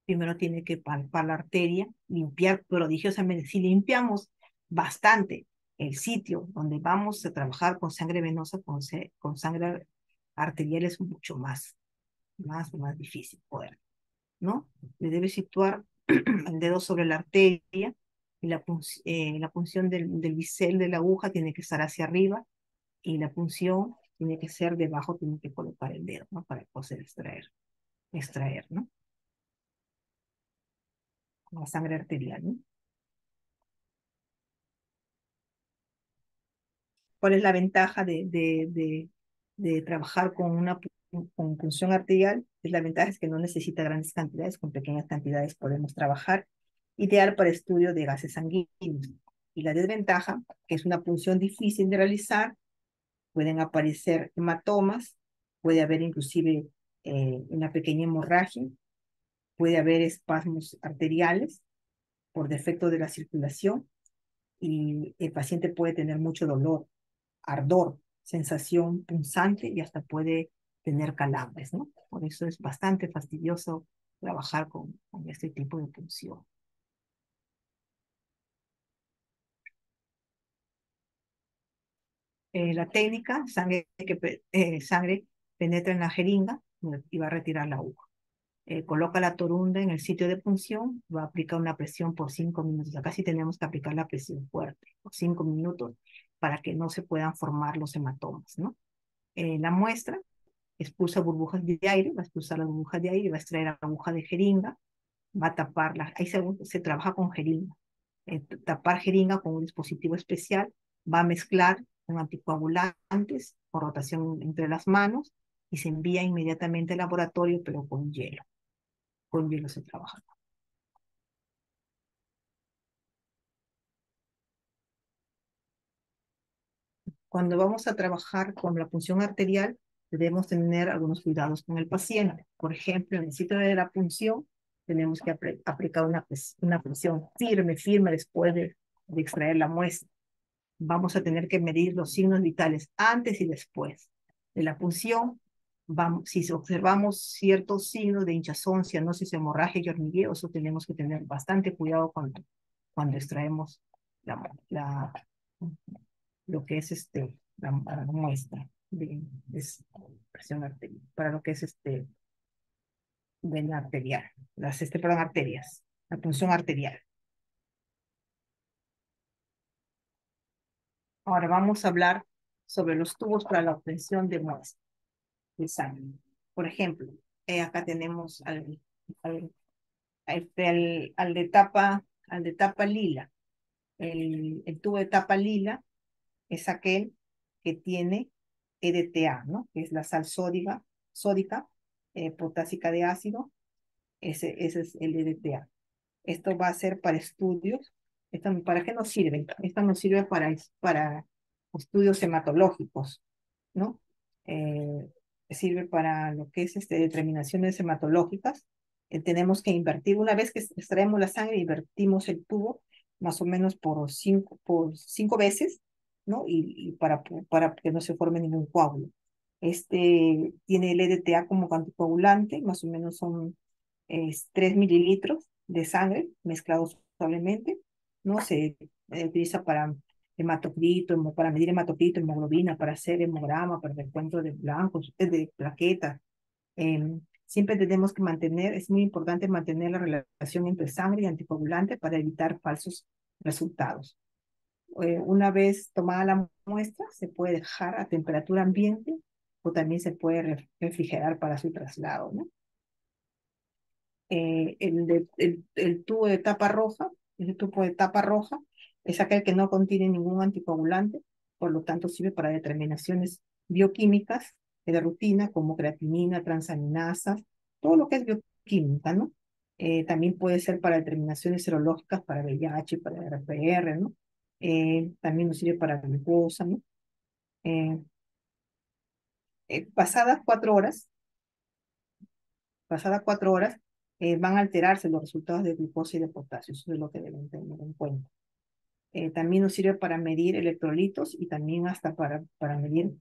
primero tiene que palpar la arteria, limpiar prodigiosamente. Si limpiamos bastante el sitio donde vamos a trabajar con sangre venosa, con sangre arterial, es mucho más difícil poder, ¿no? Le debe situar el dedo sobre la arteria y la punción del bisel de la aguja tiene que estar hacia arriba y la punción tiene que ser debajo, tiene que colocar el dedo, ¿no? Para poder extraer, ¿no? Con la sangre arterial, ¿no? ¿Cuál es la ventaja de trabajar con punción arterial? La ventaja es que no necesita grandes cantidades, con pequeñas cantidades podemos trabajar, ideal para estudio de gases sanguíneos. Y la desventaja, que es una punción difícil de realizar, pueden aparecer hematomas, puede haber inclusive una pequeña hemorragia, puede haber espasmos arteriales por defecto de la circulación y el paciente puede tener mucho dolor, ardor, sensación punzante y hasta puede tener calambres, ¿no? Por eso es bastante fastidioso trabajar con este tipo de punción. La técnica, sangre penetra en la jeringa y va a retirar la aguja. Coloca la torunda en el sitio de punción, va a aplicar una presión por 5 minutos. Acá sí tenemos que aplicar la presión fuerte, por 5 minutos, para que no se puedan formar los hematomas, ¿no? La muestra expulsa burbujas de aire, va a expulsar las burbujas de aire, va a extraer la aguja de jeringa, va a taparla. Ahí se trabaja con jeringa. Tapar jeringa con un dispositivo especial, va a mezclar con anticoagulantes, con rotación entre las manos, y se envía inmediatamente al laboratorio, pero con hielo. Con hielo se trabaja. Cuando vamos a trabajar con la punción arterial, debemos tener algunos cuidados con el paciente. Por ejemplo, en el sitio de la punción, tenemos que aplicar una presión firme después de extraer la muestra. Vamos a tener que medir los signos vitales antes y después de la punción. Si observamos ciertos signos de hinchazón, cianosis, hemorragia y hormigueo, eso tenemos que tener bastante cuidado cuando extraemos lo que es la muestra de presión arterial, para lo que es vena arterial, perdón, arterias, la punción arterial. Ahora vamos a hablar sobre los tubos para la obtención de muestras de sangre. Por ejemplo, acá tenemos al, al de tapa lila. El tubo de tapa lila es aquel que tiene EDTA, ¿no? Que es la sal sódica, potásica de ácido. Ese es el EDTA. Esto va a ser para estudios. ¿Para qué nos sirve? Esto nos sirve para estudios hematológicos, ¿no? Sirve para lo que es determinaciones hematológicas. Tenemos que invertir, una vez que extraemos la sangre, invertimos el tubo más o menos por cinco veces, ¿no? Y para que no se forme ningún coágulo. Tiene el EDTA como anticoagulante, más o menos son 3 mililitros de sangre mezclados suavemente, ¿no? Se utiliza para hematocrito, para medir hematocrito, hemoglobina, para hacer hemograma, para el recuento de blancos, de plaquetas. Siempre tenemos que es muy importante mantener la relación entre sangre y anticoagulante para evitar falsos resultados. Una vez tomada la muestra, se puede dejar a temperatura ambiente o también se puede refrigerar para su traslado, ¿no? El tubo de tapa roja, el tubo de tapa roja es aquel que no contiene ningún anticoagulante, por lo tanto sirve para determinaciones bioquímicas de rutina como creatinina, transaminasas, todo lo que es bioquímica, ¿no? También puede ser para determinaciones serológicas para VIH, para RPR, ¿no? También nos sirve para glucosa, ¿no? Pasadas 4 horas, van a alterarse los resultados de glucosa y de potasio. Eso es lo que deben tener en cuenta. También nos sirve para medir electrolitos y también hasta para medir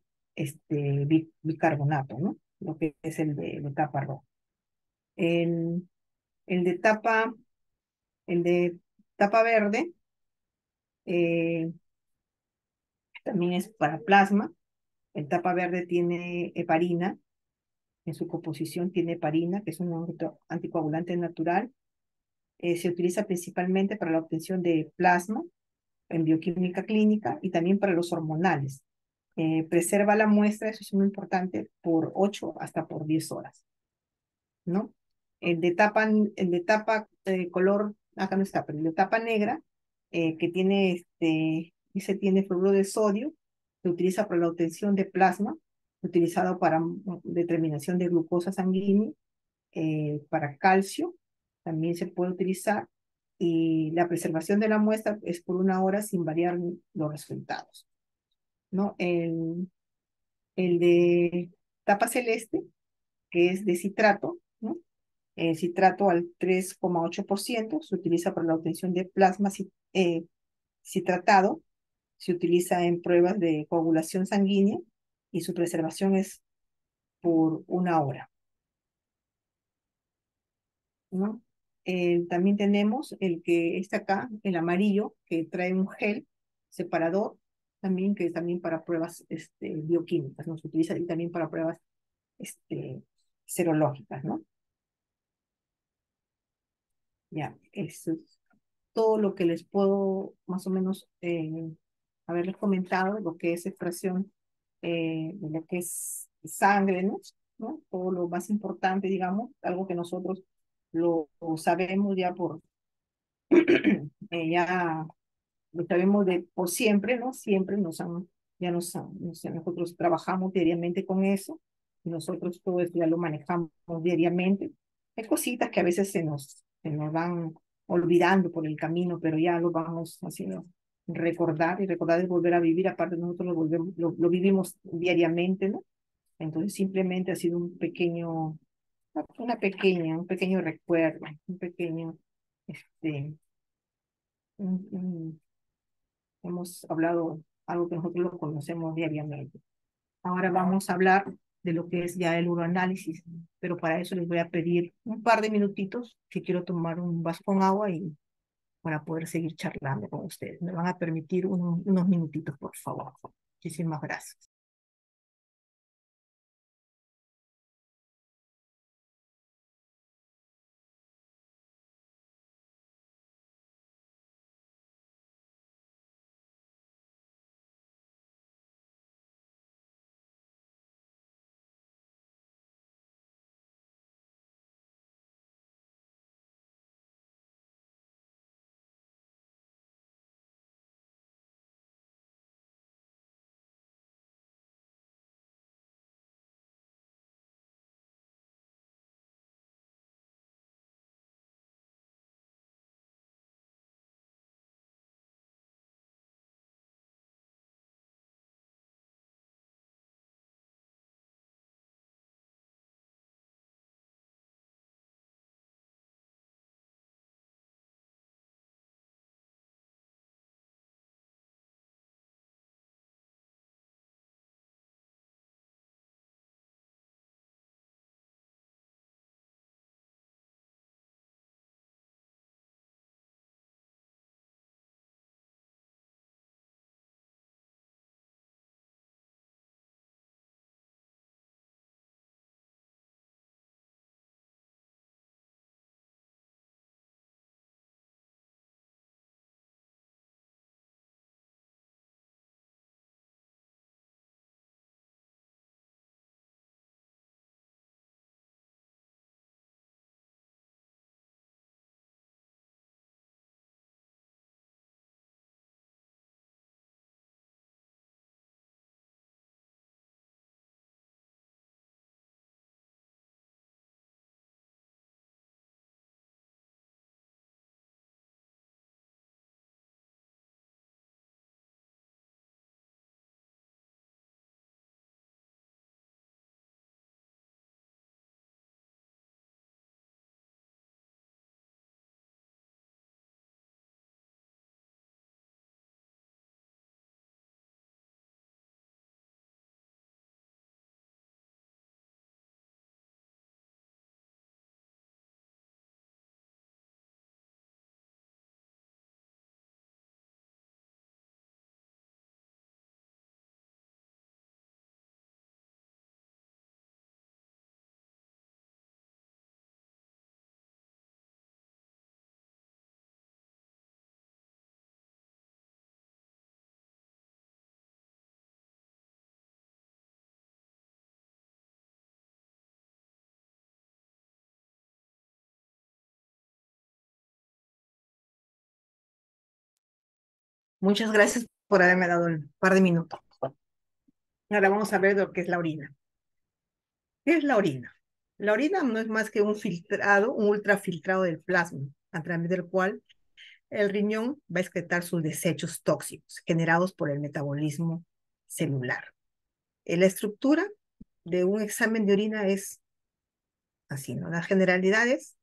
bicarbonato, ¿no? Lo que es el de tapa roja. El, el de tapa, el de tapa verde también es para plasma. El tapa verde tiene heparina. En su composición tiene heparina, que es un anticoagulante natural. Se utiliza principalmente para la obtención de plasma en bioquímica clínica y también para los hormonales. Preserva la muestra, eso es muy importante, por 8 hasta por 10 horas, ¿no? El de tapa color, acá no está, pero el de tapa negra, que tiene fluoruro de sodio, se utiliza para la obtención de plasma, utilizado para determinación de glucosa sanguínea, para calcio, también se puede utilizar, y la preservación de la muestra es por 1 hora sin variar los resultados, ¿no? El de tapa celeste, que es de citrato, ¿no? El citrato al 3,8% se utiliza para la obtención de plasma citratado, se utiliza en pruebas de coagulación sanguínea y su preservación es por 1 hora, ¿no? También tenemos el que está acá, el amarillo, que trae un gel separador, también que es también para pruebas bioquímicas, ¿no? Se utiliza y también para pruebas serológicas, ¿no? Ya, eso es todo lo que les puedo más o menos haberles comentado, lo que es extracción de lo que es sangre, ¿no? Todo lo más importante, digamos, algo que nosotros lo sabemos ya ya lo sabemos por siempre, ¿no? Siempre nosotros trabajamos diariamente con eso, y nosotros todo esto ya lo manejamos diariamente. Hay cositas que a veces se nos van olvidando por el camino, pero ya lo vamos haciendo recordar, y recordar es volver a vivir, aparte nosotros lo vivimos diariamente, ¿no? Entonces simplemente ha sido un pequeño recuerdo, un pequeño, este, un- hemos hablado algo que nosotros lo conocemos diariamente. Ahora vamos a hablar de lo que es ya el uroanálisis, pero para eso les voy a pedir un par de minutitos, que quiero tomar un vaso con agua y para poder seguir charlando con ustedes. Me van a permitir unos minutitos, por favor. Muchísimas gracias. Muchas gracias por haberme dado un par de minutos. Ahora vamos a ver lo que es la orina. ¿Qué es la orina? La orina no es más que un filtrado, un ultrafiltrado del plasma, a través del cual el riñón va a excretar sus desechos tóxicos generados por el metabolismo celular. La estructura de un examen de orina es así, ¿no? Las generalidades,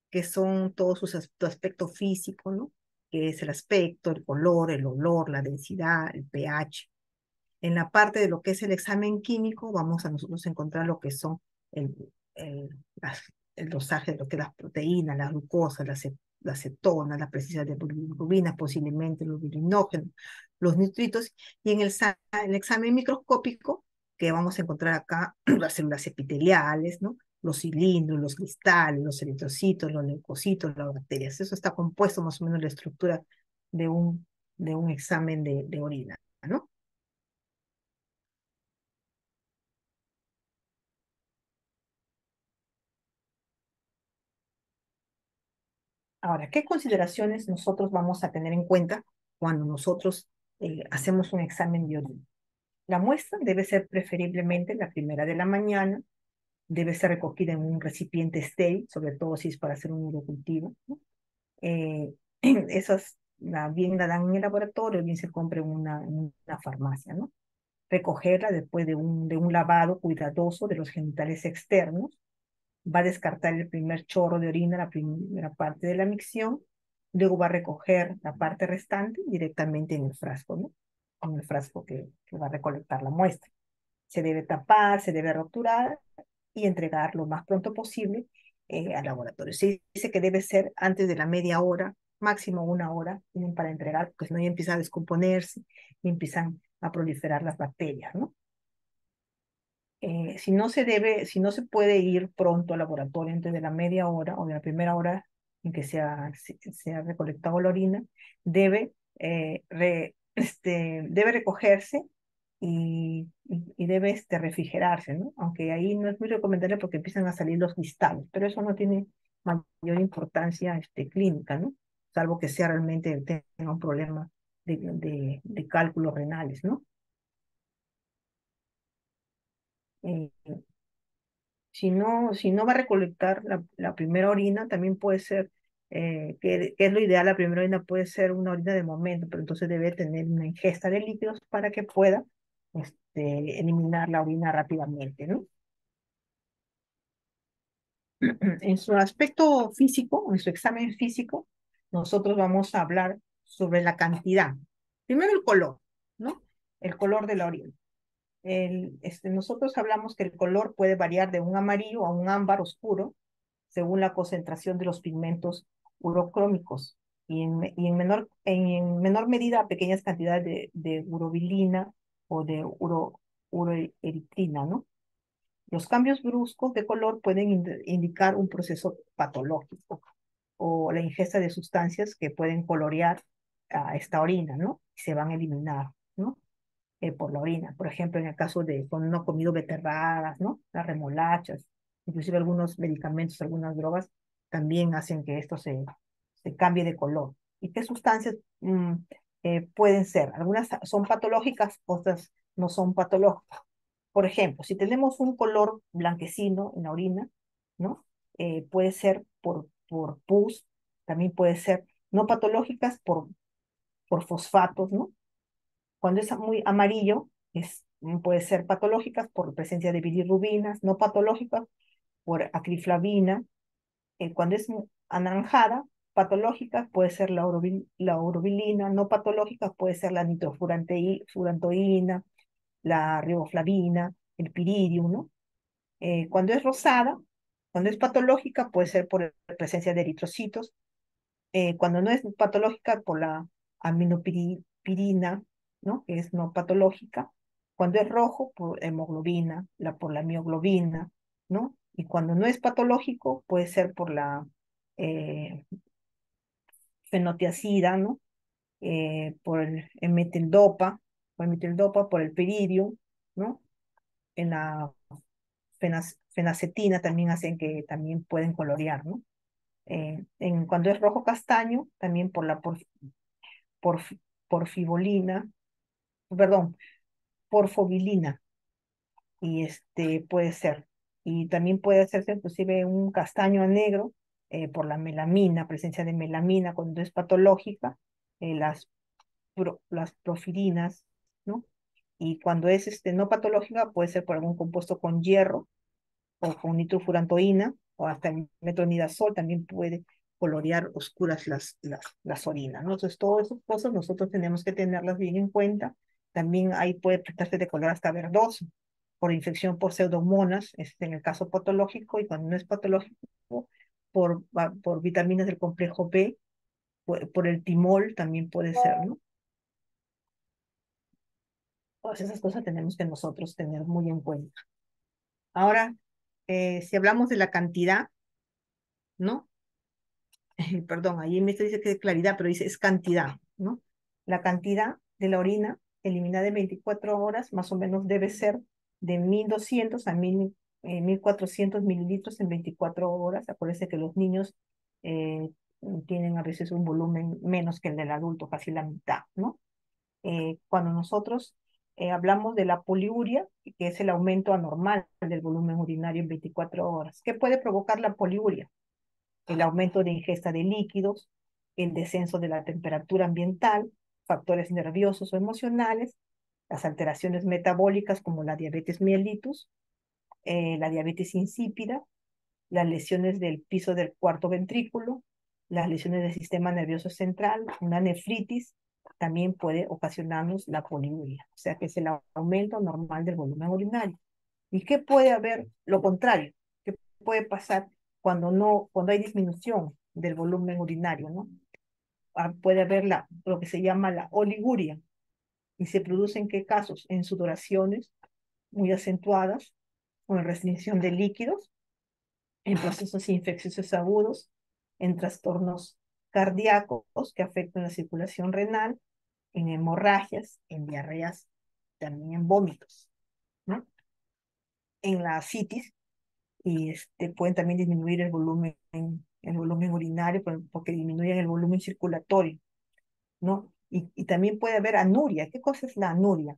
que son todo su aspecto físico, ¿no? Que es el aspecto, el color, el olor, la densidad, el pH. En la parte de lo que es el examen químico, vamos a nosotros encontrar lo que son el, el, las- el dosaje de lo que es las proteínas, la glucosa, la acetona, la presencia de bilirrubina, posiblemente los bilinógenos, los nitritos, y en el examen microscópico, que vamos a encontrar acá las células epiteliales, ¿no? Los cilindros, los cristales, los eritrocitos, los leucocitos, las bacterias. Eso está compuesto más o menos la estructura de un examen de orina, ¿no? Ahora, ¿qué consideraciones nosotros vamos a tener en cuenta cuando nosotros hacemos un examen de orina? La muestra debe ser preferiblemente la primera de la mañana, debe ser recogida en un recipiente estéril, sobre todo si es para hacer un urocultivo, ¿no? Esas bien la dan en el laboratorio, bien se compra en una farmacia, ¿no? Recogerla después de un lavado cuidadoso de los genitales externos, va a descartar el primer chorro de orina, la primera parte de la micción, luego va a recoger la parte restante directamente en el frasco, ¿no? En el frasco que va a recolectar la muestra. Se debe tapar, se debe roturar y entregar lo más pronto posible al laboratorio. Se dice que debe ser antes de la media hora, máximo una hora, tienen para entregar, porque si no ya empieza a descomponerse y empiezan a proliferar las bacterias, ¿no? Si no se puede ir pronto al laboratorio antes de la media hora o de la primera hora en que se ha recolectado la orina, debe recogerse y debe refrigerarse, ¿no? Aunque ahí no es muy recomendable porque empiezan a salir los cristales, pero eso no tiene mayor importancia clínica, ¿no? Salvo que sea realmente tenga un problema de cálculos renales, ¿no? Eh, si no va a recolectar la primera orina, también puede ser, que es lo ideal, la primera orina puede ser una orina de momento, pero entonces debe tener una ingesta de líquidos para que pueda eliminar la orina rápidamente, ¿no? En su aspecto físico, en su examen físico, nosotros vamos a hablar sobre la cantidad. Primero el color, ¿no? El color de la orina. Nosotros hablamos que el color puede variar de un amarillo a un ámbar oscuro según la concentración de los pigmentos urocrómicos y en menor medida pequeñas cantidades de urobilina o de uroeritrina, ¿no? Los cambios bruscos de color pueden indicar un proceso patológico o la ingesta de sustancias que pueden colorear a esta orina, ¿no? Y se van a eliminar, ¿no? Por la orina. Por ejemplo, en el caso de cuando uno ha comido beterragas, ¿no? Las remolachas, inclusive algunos medicamentos, algunas drogas, también hacen que esto se cambie de color. ¿Y qué sustancias pueden ser? Algunas son patológicas, otras no son patológicas. Por ejemplo, si tenemos un color blanquecino en la orina, ¿no? Puede ser por pus, también puede ser no patológicas por fosfatos, ¿no? Cuando es muy amarillo, puede ser patológicas por presencia de bilirrubinas, no patológicas por acriflavina. Cuando es anaranjada, patológica puede ser la urobilina, no patológica puede ser la nitrofurantoína, la riboflavina, el piridium, ¿no? Cuando es rosada, cuando es patológica puede ser por presencia de eritrocitos, cuando no es patológica por la aminopirina, ¿no? Que es no patológica, cuando es rojo por hemoglobina, por la mioglobina, ¿no? Y cuando no es patológico puede ser por la eh, fenotiacida, ¿no? Por el metildopa, por el piridium, ¿no? En la fenacetina también hacen que también pueden colorear, ¿no? Cuando es rojo castaño, también por la porf- porfibolina, perdón, porfobilina, y puede ser. Y también puede hacerse inclusive un castaño a negro por la melamina, presencia de melamina cuando es patológica, las profilinas, ¿no? Y cuando es no patológica, puede ser por algún compuesto con hierro o con nitrofurantoína o hasta el metronidazol también puede colorear oscuras las orinas, ¿no? Entonces, todas esas cosas nosotros tenemos que tenerlas bien en cuenta. También ahí puede prestarse de color hasta verdoso por infección por pseudomonas, en el caso patológico, y cuando no es patológico, por vitaminas del complejo B, por el timol también puede ser, ¿no? Todas esas cosas tenemos que nosotros tener muy en cuenta. Ahora, si hablamos de la cantidad, ¿no? Perdón, ahí me dice que es claridad, pero dice es cantidad, ¿no? La cantidad de la orina eliminada en 24 horas más o menos debe ser de 1.200 a 1.400 mililitros en 24 horas. Acuérdense que los niños eh, tienen a veces un volumen menos que el del adulto, casi la mitad, ¿no? Cuando nosotros hablamos de la poliuria, que es el aumento anormal del volumen urinario en 24 horas, ¿qué puede provocar la poliuria? El aumento de ingesta de líquidos, el descenso de la temperatura ambiental, factores nerviosos o emocionales, las alteraciones metabólicas como la diabetes mellitus, la diabetes insípida, las lesiones del piso del cuarto ventrículo, las lesiones del sistema nervioso central, una nefritis, también puede ocasionarnos la poliuria, o sea que es el aumento normal del volumen urinario. ¿Y qué puede haber? Lo contrario, ¿qué puede pasar cuando hay disminución del volumen urinario, ¿no? Puede haber lo que se llama la oliguria. ¿Y se produce en qué casos? En sudoraciones muy acentuadas, o en restricción de líquidos, en procesos infecciosos agudos, en trastornos cardíacos que afectan la circulación renal, en hemorragias, en diarreas, también en vómitos, ¿no? En la citis, y pueden también disminuir el volumen urinario porque disminuyen el volumen circulatorio, ¿no? Y también puede haber anuria. ¿Qué cosa es la anuria?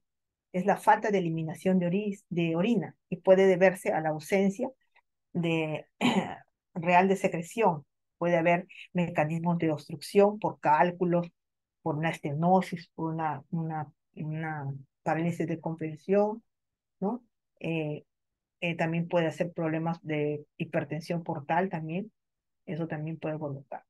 Es la falta de eliminación de orina y puede deberse a la ausencia de real de secreción. Puede haber mecanismos de obstrucción por cálculos, por una estenosis, por una parálisis de comprensión, ¿no? Eh, También puede hacer problemas de hipertensión portal también, eso también puede provocar.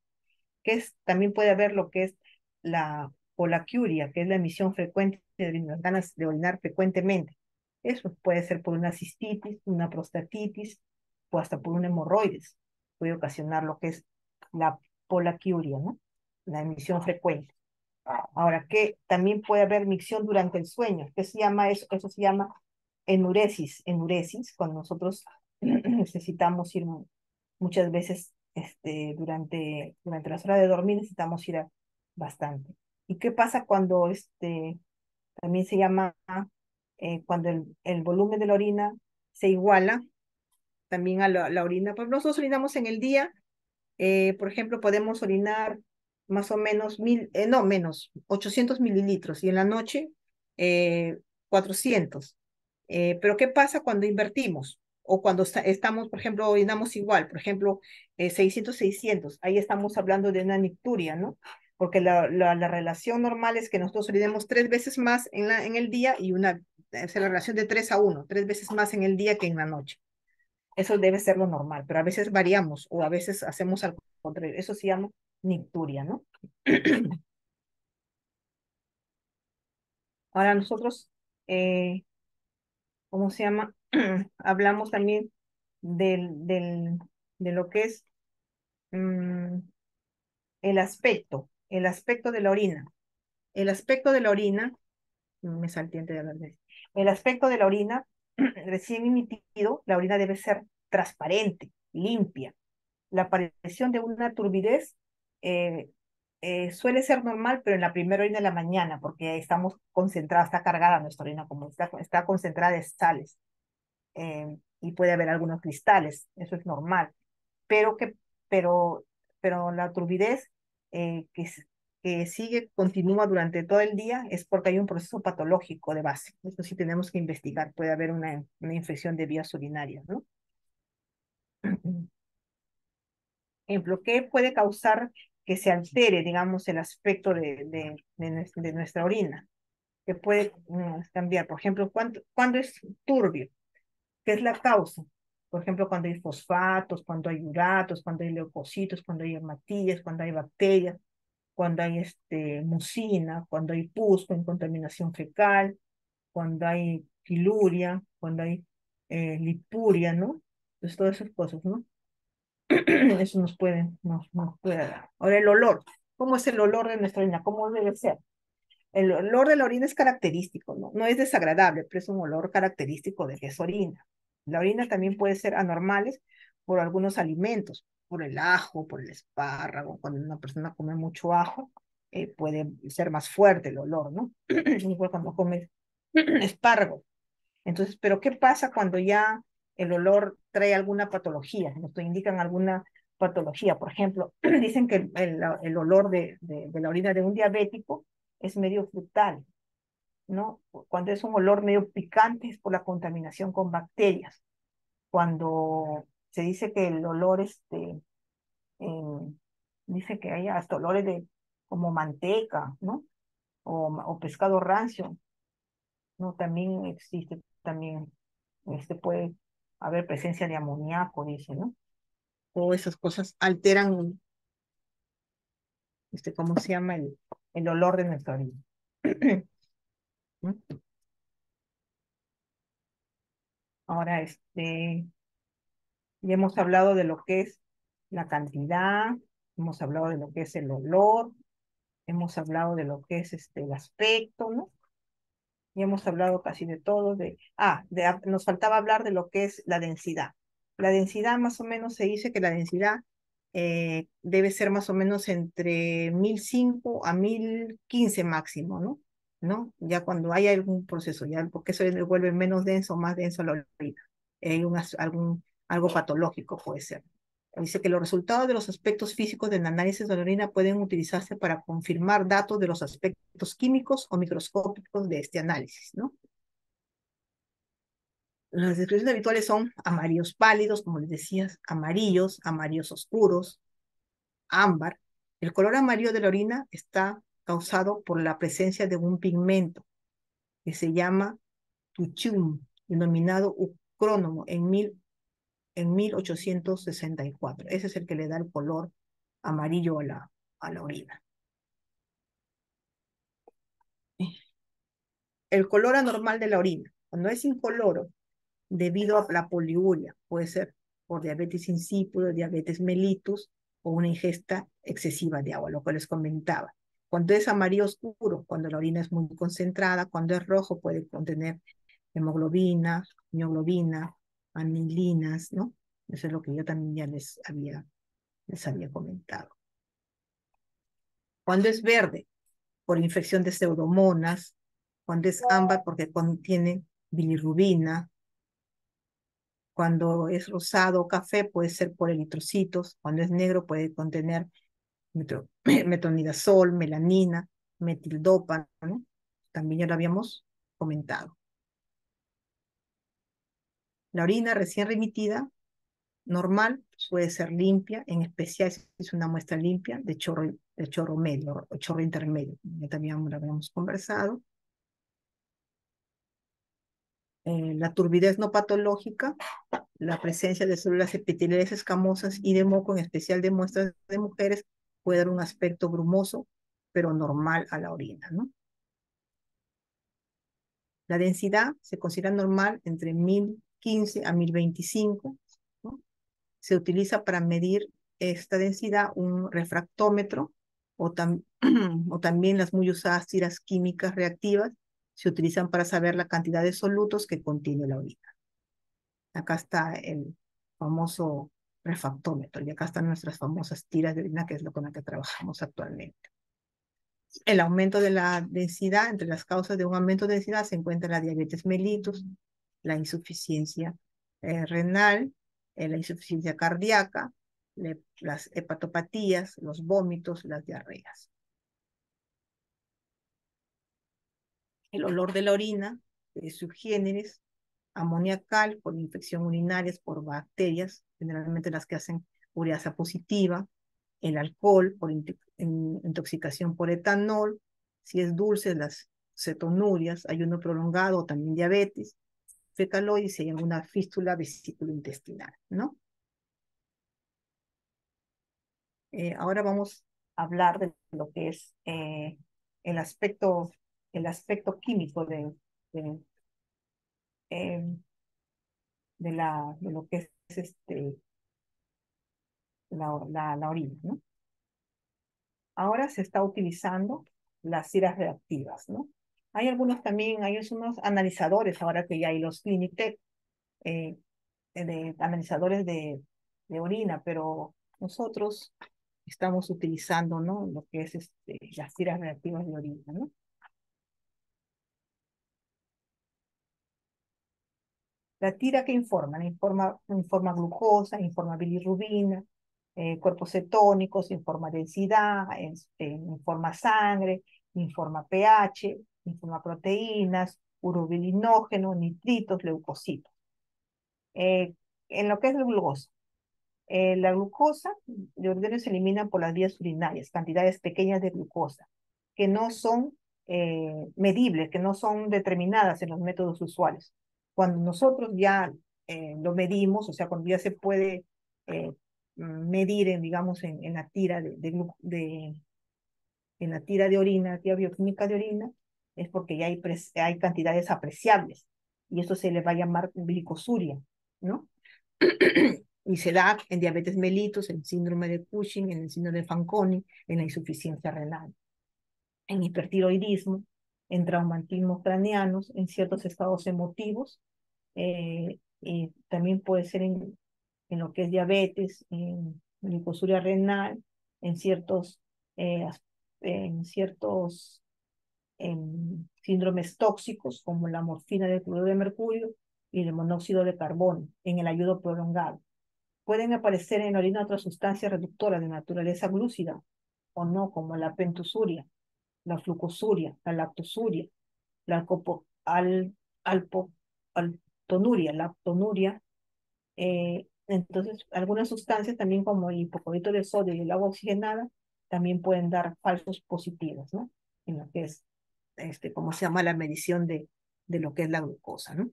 También puede haber lo que es la polaquiuria, que es la emisión frecuente de las ganas de orinar frecuentemente. Eso puede ser por una cistitis, una prostatitis o hasta por un hemorroides. Puede ocasionar lo que es la polaquiuria, ¿no? La emisión frecuente. Ahora, que también puede haber micción durante el sueño. ¿Qué se llama eso? Eso se llama enuresis, cuando nosotros necesitamos ir muchas veces durante las horas de dormir necesitamos ir bastante. ¿Y qué pasa cuando también se llama cuando el volumen de la orina se iguala también a la orina? Pues nosotros orinamos en el día, por ejemplo, podemos orinar más o menos no menos, 800 mililitros y en la noche 400. Pero ¿qué pasa cuando invertimos? O cuando estamos, por ejemplo, orinamos igual, por ejemplo, 600, 600, ahí estamos hablando de una nicturia, ¿no? Porque la relación normal es que nosotros orinemos 3 veces más en el día y es la relación de 3 a 1, 3 veces más en el día que en la noche. Eso debe ser lo normal, pero a veces variamos o a veces hacemos algo contrario. Eso se llama nicturia, ¿no? Ahora nosotros, ¿cómo se llama? Hablamos también de lo que es mm, el aspecto de la orina. El aspecto de la orina, me salté antes de hablar de eso. El aspecto de la orina, recién emitido, la orina debe ser transparente, limpia. La aparición de una turbidez eh, suele ser normal, pero en la primera orina de la mañana, porque estamos concentrados, está cargada nuestra orina, como está concentrada de sales, y puede haber algunos cristales, eso es normal, pero, que, pero, pero la turbidez que sigue, continúa durante todo el día, es porque hay un proceso patológico de base. Eso sí tenemos que investigar, puede haber una infección de vías urinarias, ¿no? Ejemplo, ¿qué puede causar que se altere, digamos, el aspecto de nuestra orina? Que puede cambiar. Por ejemplo, cuando es turbio, ¿qué es la causa? Por ejemplo, cuando hay fosfatos, cuando hay uratos, cuando hay leucocitos, cuando hay hematías, cuando hay bacterias, cuando hay mucina, cuando hay pus con contaminación fecal, cuando hay filuria, cuando hay lipuria, ¿no? Entonces, todas esas cosas, ¿no? Eso nos puede dar. Ahora, el olor. ¿Cómo es el olor de nuestra orina? ¿Cómo debe ser? El olor de la orina es característico, ¿no? No es desagradable, pero es un olor característico de que es orina. La orina también puede ser anormales por algunos alimentos, por el ajo, por el espárrago. Cuando una persona come mucho ajo, puede ser más fuerte el olor, ¿no? Igual cuando come espárrago. Entonces, pero ¿qué pasa cuando ya el olor trae alguna patología? Nos indican alguna patología. Por ejemplo, dicen que el olor de la orina de un diabético es medio frutal, ¿no? Cuando es un olor medio picante es por la contaminación con bacterias. Cuando se dice que el olor em, Dice que hay hasta olores de como manteca, ¿no? O pescado rancio, ¿no? También existe, también puede haber presencia de amoníaco, dice, ¿no? Todas esas cosas alteran, ¿cómo se llama? El olor de nuestra orina. ¿Mm? Ahora, ya hemos hablado de lo que es la cantidad, hemos hablado de lo que es el olor, hemos hablado de lo que es el aspecto, ¿no? Ya hemos hablado casi de todo. Nos faltaba hablar de lo que es la densidad. La densidad más o menos se dice que la densidad debe ser más o menos entre 1005 a 1015 máximo, ¿no? ¿No? Ya cuando hay algún proceso, ya porque eso le vuelve menos denso o más denso la orina. Hay algo patológico puede ser. Dice que los resultados de los aspectos físicos del análisis de la orina pueden utilizarse para confirmar datos de los aspectos químicos o microscópicos de este análisis, ¿no? Las descripciones habituales son amarillos pálidos, como les decías, amarillos oscuros, ámbar. El color amarillo de la orina está causado por la presencia de un pigmento que se llama tuchum, denominado ucrónomo en 1864. Ese es el que le da el color amarillo a la orina. El color anormal de la orina, cuando es incoloro, debido a la poliuria, puede ser por diabetes insípido, diabetes mellitus o una ingesta excesiva de agua, lo que les comentaba. Cuando es amarillo oscuro, cuando la orina es muy concentrada, cuando es rojo puede contener hemoglobina, mioglobina, anilinas, ¿no? Eso es lo que yo también ya les había comentado. Cuando es verde, por infección de pseudomonas, cuando es ámbar porque contiene bilirrubina, cuando es rosado o café puede ser por eritrocitos, cuando es negro puede contener metronidazol, melanina, metildopa, ¿no? También ya lo habíamos comentado. La orina recién remitida, normal, puede ser limpia, en especial si es una muestra limpia de chorro medio o chorro intermedio. Ya también lo habíamos conversado. La turbidez no patológica, la presencia de células epiteliales escamosas y de moco, en especial de muestras de mujeres, puede dar un aspecto brumoso, pero normal a la orina, ¿no? La densidad se considera normal entre 1015 a 1025, ¿no? Se utiliza para medir esta densidad un refractómetro o también las muy usadas tiras químicas reactivas se utilizan para saber la cantidad de solutos que contiene la orina. Acá está el famoso refractómetro y acá están nuestras famosas tiras de orina, que es lo con la que trabajamos actualmente. El aumento de la densidad, entre las causas de un aumento de densidad se encuentra la diabetes mellitus, la insuficiencia renal, la insuficiencia cardíaca, las hepatopatías, los vómitos, las diarreas. El olor de la orina, subgéneres, amoniacal por infección urinarias por bacterias, generalmente las que hacen ureasa positiva, el alcohol por intoxicación por etanol, si es dulce, las cetonurias, ayuno prolongado, también diabetes, fecaloides, si hay alguna fístula vesículo-intestinal, ¿no? Ahora vamos a hablar de lo que es el aspecto, el aspecto químico de, eh, de lo que es la orina, ¿no? Ahora se está utilizando las ciras reactivas, ¿no? Hay algunos también, hay unos analizadores, ahora que ya hay los Clinitec, de analizadores de orina, pero nosotros estamos utilizando, ¿no? Lo que es las tiras reactivas de orina, ¿no? La tira que informa glucosa, informa bilirrubina, cuerpos cetónicos, informa densidad, informa sangre, informa pH, informa proteínas, urobilinógeno, nitritos, leucocitos. En lo que es el glucosa, La glucosa de ordinario se elimina por las vías urinarias, cantidades pequeñas de glucosa, que no son medibles, que no son determinadas en los métodos usuales. Cuando nosotros ya lo medimos, o sea, cuando ya se puede medir, digamos, en la tira en la tira de orina, tira bioquímica de orina, es porque ya hay cantidades apreciables, y eso se le va a llamar glicosuria, ¿no? Y se da en diabetes mellitus, en síndrome de Cushing, en el síndrome de Fanconi, en la insuficiencia renal, en hipertiroidismo, en traumatismos craneanos, en ciertos estados emotivos, y también puede ser en lo que es diabetes, en glucosuria renal, en ciertos, eh, en ciertos síndromes tóxicos como la morfina del cloruro de mercurio y el monóxido de carbono en el ayuno prolongado. Pueden aparecer en la orina otras sustancias reductoras de naturaleza glúcida o no, como la pentusuria, la flucosuria, la lactosuria, la alpo, lactonuria. Entonces, algunas sustancias también como el hipoclorito de sodio y el agua oxigenada también pueden dar falsos positivos, ¿no? En lo que es, ¿cómo se llama? La medición de lo que es la glucosa, ¿no?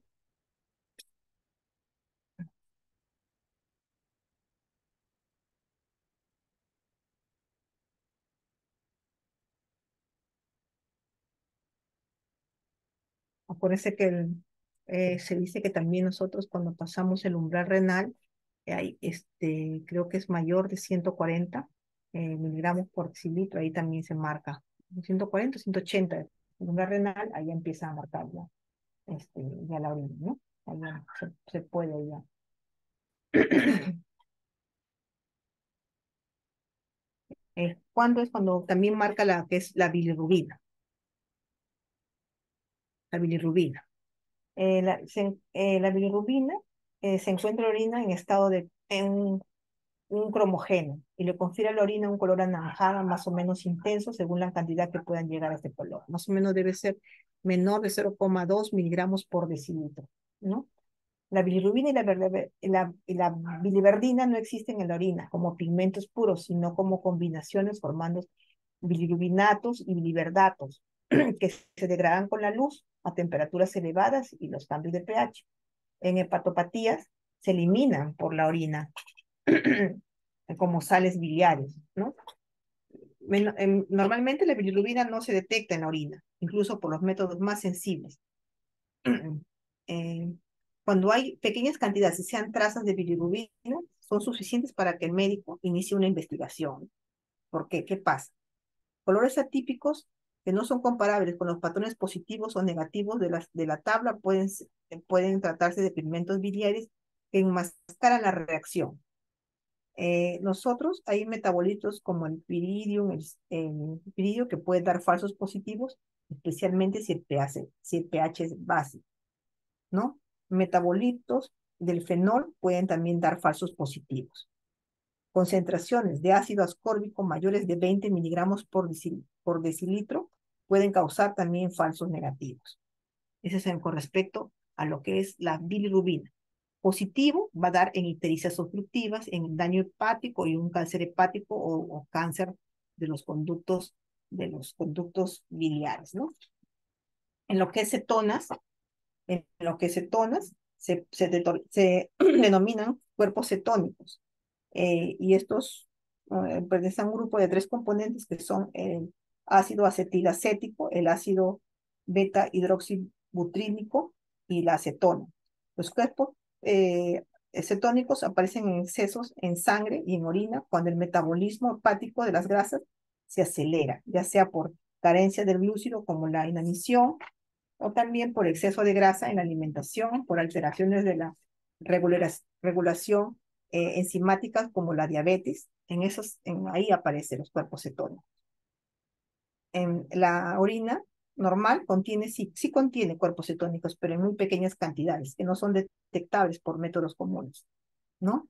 Acuérdense que se dice que también nosotros cuando pasamos el umbral renal, creo que es mayor de 140 miligramos por decilitro, ahí también se marca 140, 180, el umbral renal, ahí empieza a marcar ya la orina, ¿no? Ahí ya se puede ya. ¿Cuándo es cuando también marca la que es la bilirrubina? La bilirrubina. La bilirrubina se encuentra en la orina en estado en un cromogeno y le confiere a la orina un color anaranjado más o menos intenso según la cantidad que puedan llegar a este color. Más o menos debe ser menor de 0,2 miligramos por decilitro, ¿no? La bilirrubina y la biliverdina no existen en la orina como pigmentos puros, sino como combinaciones formando bilirrubinatos y biliverdatos, que se degradan con la luz a temperaturas elevadas y los cambios de pH. En hepatopatías se eliminan por la orina como sales biliares, ¿no? Normalmente la bilirrubina no se detecta en la orina, incluso por los métodos más sensibles. Eh, Cuando hay pequeñas cantidades, si sean trazas de bilirrubina, son suficientes para que el médico inicie una investigación. ¿Por qué? ¿Qué pasa? Colores atípicos que no son comparables con los patrones positivos o negativos de la tabla pueden tratarse de pigmentos biliares que enmascaran la reacción. Nosotros hay metabolitos como el piridium, el piridio, que puede dar falsos positivos, especialmente si el pH es básico, ¿no? Metabolitos del fenol pueden también dar falsos positivos. Concentraciones de ácido ascórbico mayores de 20 miligramos por decilitro pueden causar también falsos negativos. Eso es con respecto a lo que es la bilirrubina. Positivo va a dar en ictericias obstructivas, en daño hepático y un cáncer hepático o cáncer de los conductos biliares, ¿no? En lo que es cetonas, se denominan cuerpos cetónicos. Y estos pertenecen a un grupo de 3 componentes que son el ácido acetilacético, el ácido beta hidroxibutrílico y la acetona. Los cuerpos cetónicos aparecen en excesos en sangre y en orina cuando el metabolismo hepático de las grasas se acelera, ya sea por carencia del glúcido como la inanición, o también por exceso de grasa en la alimentación, por alteraciones de la regulación enzimáticas como la diabetes. Ahí aparecen los cuerpos cetónicos. En la orina normal sí contiene cuerpos cetónicos, pero en muy pequeñas cantidades, que no son detectables por métodos comunes, ¿no?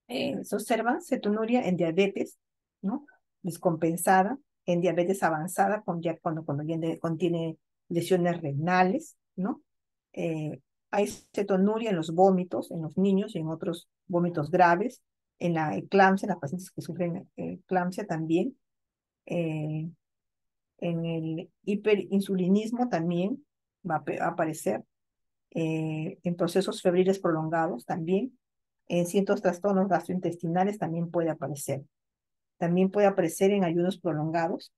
Se observa cetonuria en diabetes, ¿no? Descompensada, en diabetes avanzada, cuando ya contiene lesiones renales, ¿no? Hay cetonuria en los vómitos, en los niños y en otros vómitos graves, en la eclampsia, en las pacientes que sufren eclampsia también, eh, en el hiperinsulinismo también va a aparecer, en procesos febriles prolongados también, en ciertos trastornos gastrointestinales también puede aparecer. También puede aparecer en ayunos prolongados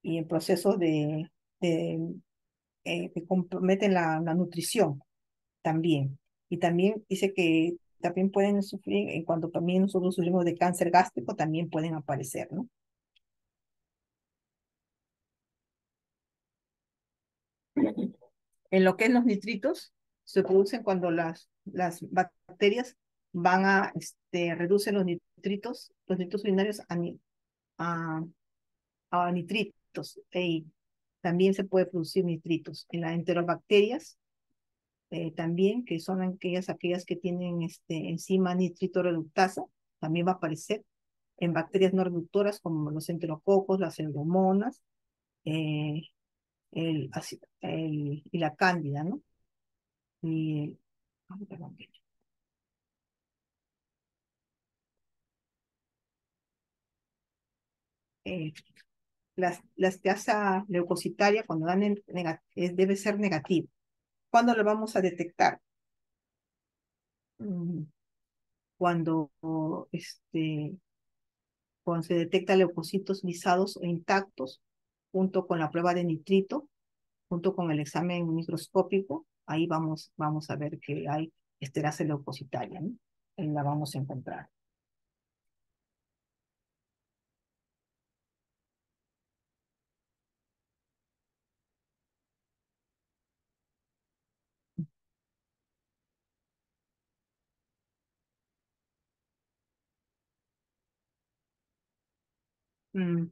y en procesos de, que comprometen la nutrición también. Y también dice que también pueden sufrir, cuando también nosotros sufrimos de cáncer gástrico, también pueden aparecer, ¿no? En lo que es los nitritos, se producen cuando las bacterias van a, reducen los nitritos urinarios a, a nitritos. Y también se puede producir nitritos. En las enterobacterias, también, que son aquellas que tienen enzima nitrito reductasa, también va a aparecer en bacterias no reductoras como los enterococos, las pseudomonas, eh, y la cándida, ¿no? Y, ay, perdón, eh, las tasa leucocitaria cuando dan debe ser negativa. ¿Cuándo lo vamos a detectar? Mm, Cuando, cuando se detecta leucocitos lisados e intactos, junto con la prueba de nitrito, junto con el examen microscópico, ahí vamos a ver que hay esterasa leucocitaria, ¿no? Ahí la vamos a encontrar.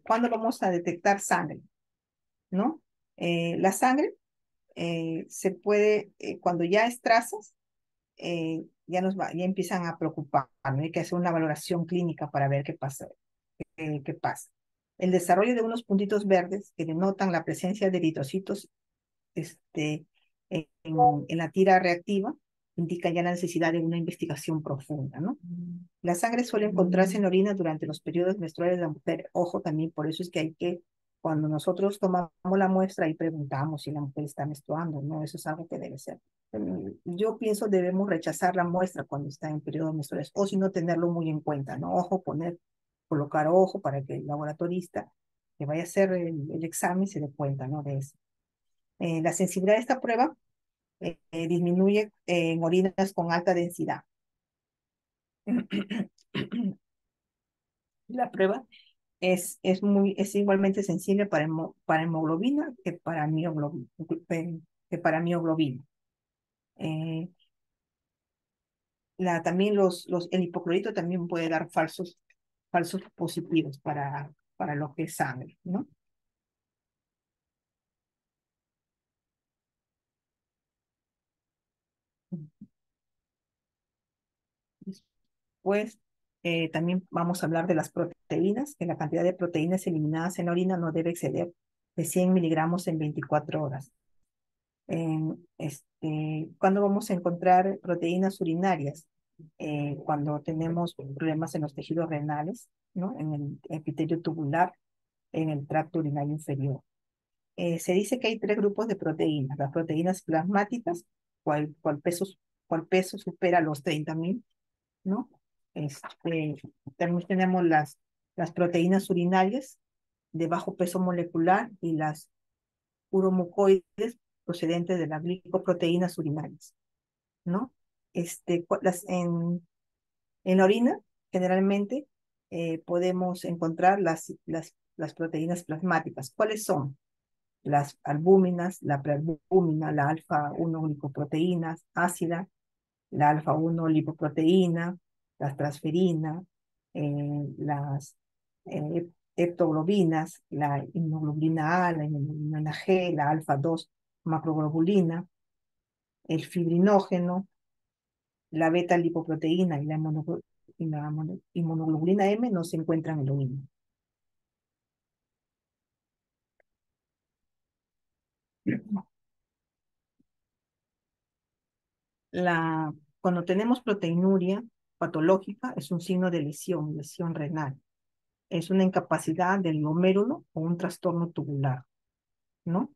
¿Cuándo vamos a detectar sangre? ¿No? La sangre se puede, cuando ya es trazas, ya empiezan a preocupar, ¿no? Hay que hacer una valoración clínica para ver qué pasa. El desarrollo de unos puntitos verdes que denotan la presencia de eritrocitos en, en la tira reactiva indica ya la necesidad de una investigación profunda, ¿no? La sangre suele encontrarse en la orina durante los periodos menstruales de la mujer. Ojo, también por eso es que hay que, cuando nosotros tomamos la muestra y preguntamos si la mujer está menstruando, ¿no? Eso es algo que debe ser. Yo pienso debemos rechazar la muestra cuando está en periodos menstruales, o si no tenerlo muy en cuenta, ¿no? Ojo, colocar ojo para que el laboratorista que vaya a hacer el examen se dé cuenta, ¿no? De eso. La sensibilidad de esta prueba disminuye en orinas con alta densidad. La prueba es igualmente sensible para hemoglobina que para mioglobina. Eh, también el hipoclorito también puede dar falsos positivos para lo que es sangre, ¿no? Después, también vamos a hablar de las proteínas, que la cantidad de proteínas eliminadas en la orina no debe exceder de 100 miligramos en 24 horas. ¿Cuándo vamos a encontrar proteínas urinarias? Cuando tenemos problemas en los tejidos renales, ¿no? En el epitelio tubular, en el tracto urinario inferior. Se dice que hay tres grupos de proteínas. Las proteínas plasmáticas, cual peso supera los 30.000, ¿no? Este, También tenemos las proteínas urinarias de bajo peso molecular y las uromucoides procedentes de las glicoproteínas urinarias, ¿no? En la orina, generalmente, podemos encontrar las proteínas plasmáticas. ¿Cuáles son? Las albúminas, la prealbúmina, la alfa-1 glicoproteínas ácida, la alfa-1 lipoproteína, las transferinas, las heptoglobinas, la inmunoglobulina A, la inmunoglobulina G, la alfa-2 macroglobulina, el fibrinógeno, la beta-lipoproteína y la inmunoglobulina M no se encuentran en la orina. cuando tenemos proteinuria patológica, es un signo de lesión renal. Es una incapacidad del glomérulo o un trastorno tubular, ¿no?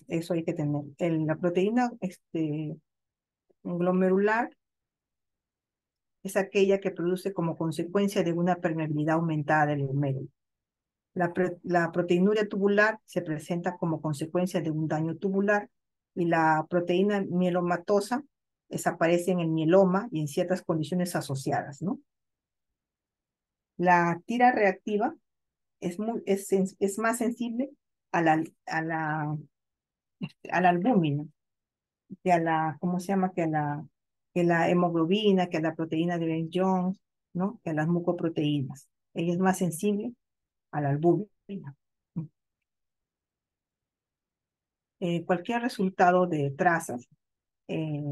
Eso hay que tener. La proteína glomerular es aquella que produce como consecuencia de una permeabilidad aumentada del glomérulo. La proteinuria tubular se presenta como consecuencia de un daño tubular y la proteína mielomatosa desaparece en el mieloma y en ciertas condiciones asociadas, ¿no? La tira reactiva es más sensible a a la albúmina, que a la, ¿cómo se llama? Que la hemoglobina, que a la proteína de Ben-Jones, ¿no? Que a las mucoproteínas. Ella es más sensible a la albúmina. Cualquier resultado de trazas, eh,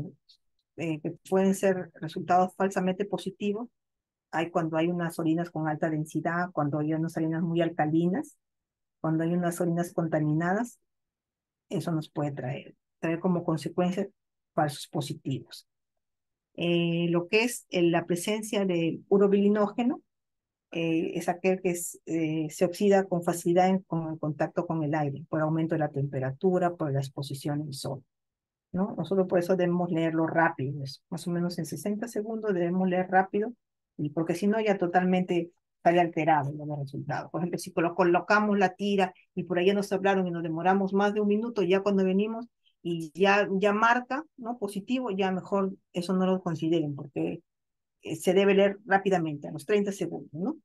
que pueden ser resultados falsamente positivos, hay cuando hay unas orinas con alta densidad, cuando hay unas orinas muy alcalinas, cuando hay unas orinas contaminadas, eso nos puede traer como consecuencia falsos positivos. Lo que es la presencia de urobilinógeno, es aquel que se oxida con facilidad con el contacto con el aire, por aumento de la temperatura, por la exposición al sol, ¿no? Nosotros por eso debemos leerlo rápido, más o menos en 60 segundos debemos leer rápido, y porque si no ya totalmente sale alterado los resultados. Por ejemplo, si colocamos la tira y por ahí nos hablaron y nos demoramos más de un minuto, ya cuando venimos y ya marca, ¿no? Positivo, ya mejor eso no lo consideren, porque se debe leer rápidamente, a los 30 segundos, ¿no?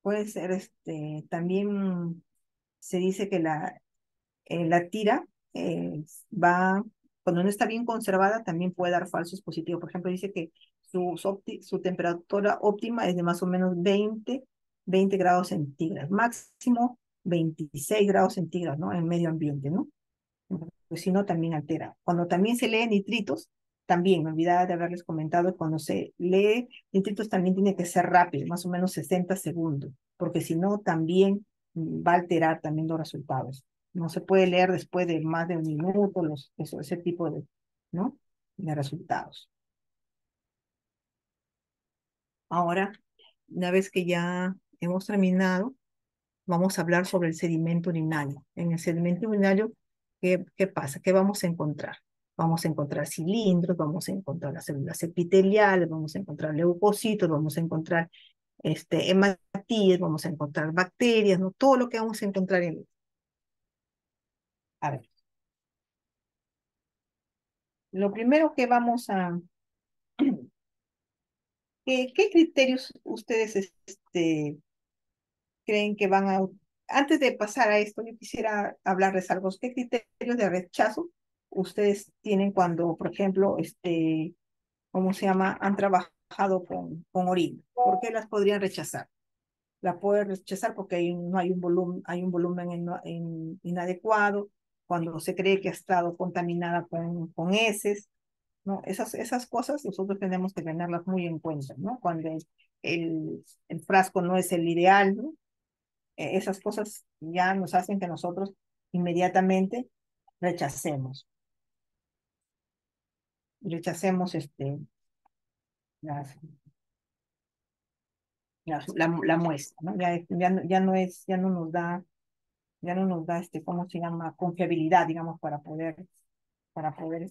Puede ser, también se dice que la tira va, cuando no está bien conservada, también puede dar falsos positivos. Por ejemplo, dice que su temperatura óptima es de más o menos 20 grados centígrados, máximo 26 grados centígrados, ¿no? En medio ambiente, ¿no? Pues si no, también altera. Cuando también se lee nitritos, también, me olvidaba de haberles comentado, cuando se lee nitritos también tiene que ser rápido, más o menos 60 segundos, porque si no, también va a alterar también los resultados. No se puede leer después de más de un minuto ese tipo de, ¿no? De resultados. Ahora, una vez que ya hemos terminado, vamos a hablar sobre el sedimento urinario. En el sedimento urinario, ¿qué pasa? ¿Qué vamos a encontrar? Vamos a encontrar cilindros, vamos a encontrar las células epiteliales, vamos a encontrar leucocitos, vamos a encontrar hematíes, vamos a encontrar bacterias, ¿no? Todo lo que vamos a encontrar en... A ver, lo primero que vamos a... ¿Qué criterios ustedes creen que van a... Antes de pasar a esto, yo quisiera hablarles algo. ¿Qué criterios de rechazo ustedes tienen cuando, por ejemplo, ¿cómo se llama? Han trabajado con orina? ¿Por qué las podrían rechazar? La pueden rechazar porque no hay un volumen inadecuado, cuando se cree que ha estado contaminada con heces, ¿no? Esas cosas nosotros tenemos que tenerlas muy en cuenta, ¿no? Cuando el frasco no es el ideal, ¿no? Esas cosas ya nos hacen que nosotros inmediatamente rechacemos, rechacemos las, la muestra, ¿no? Ya no nos da, ¿cómo se llama? Confiabilidad, digamos, para poder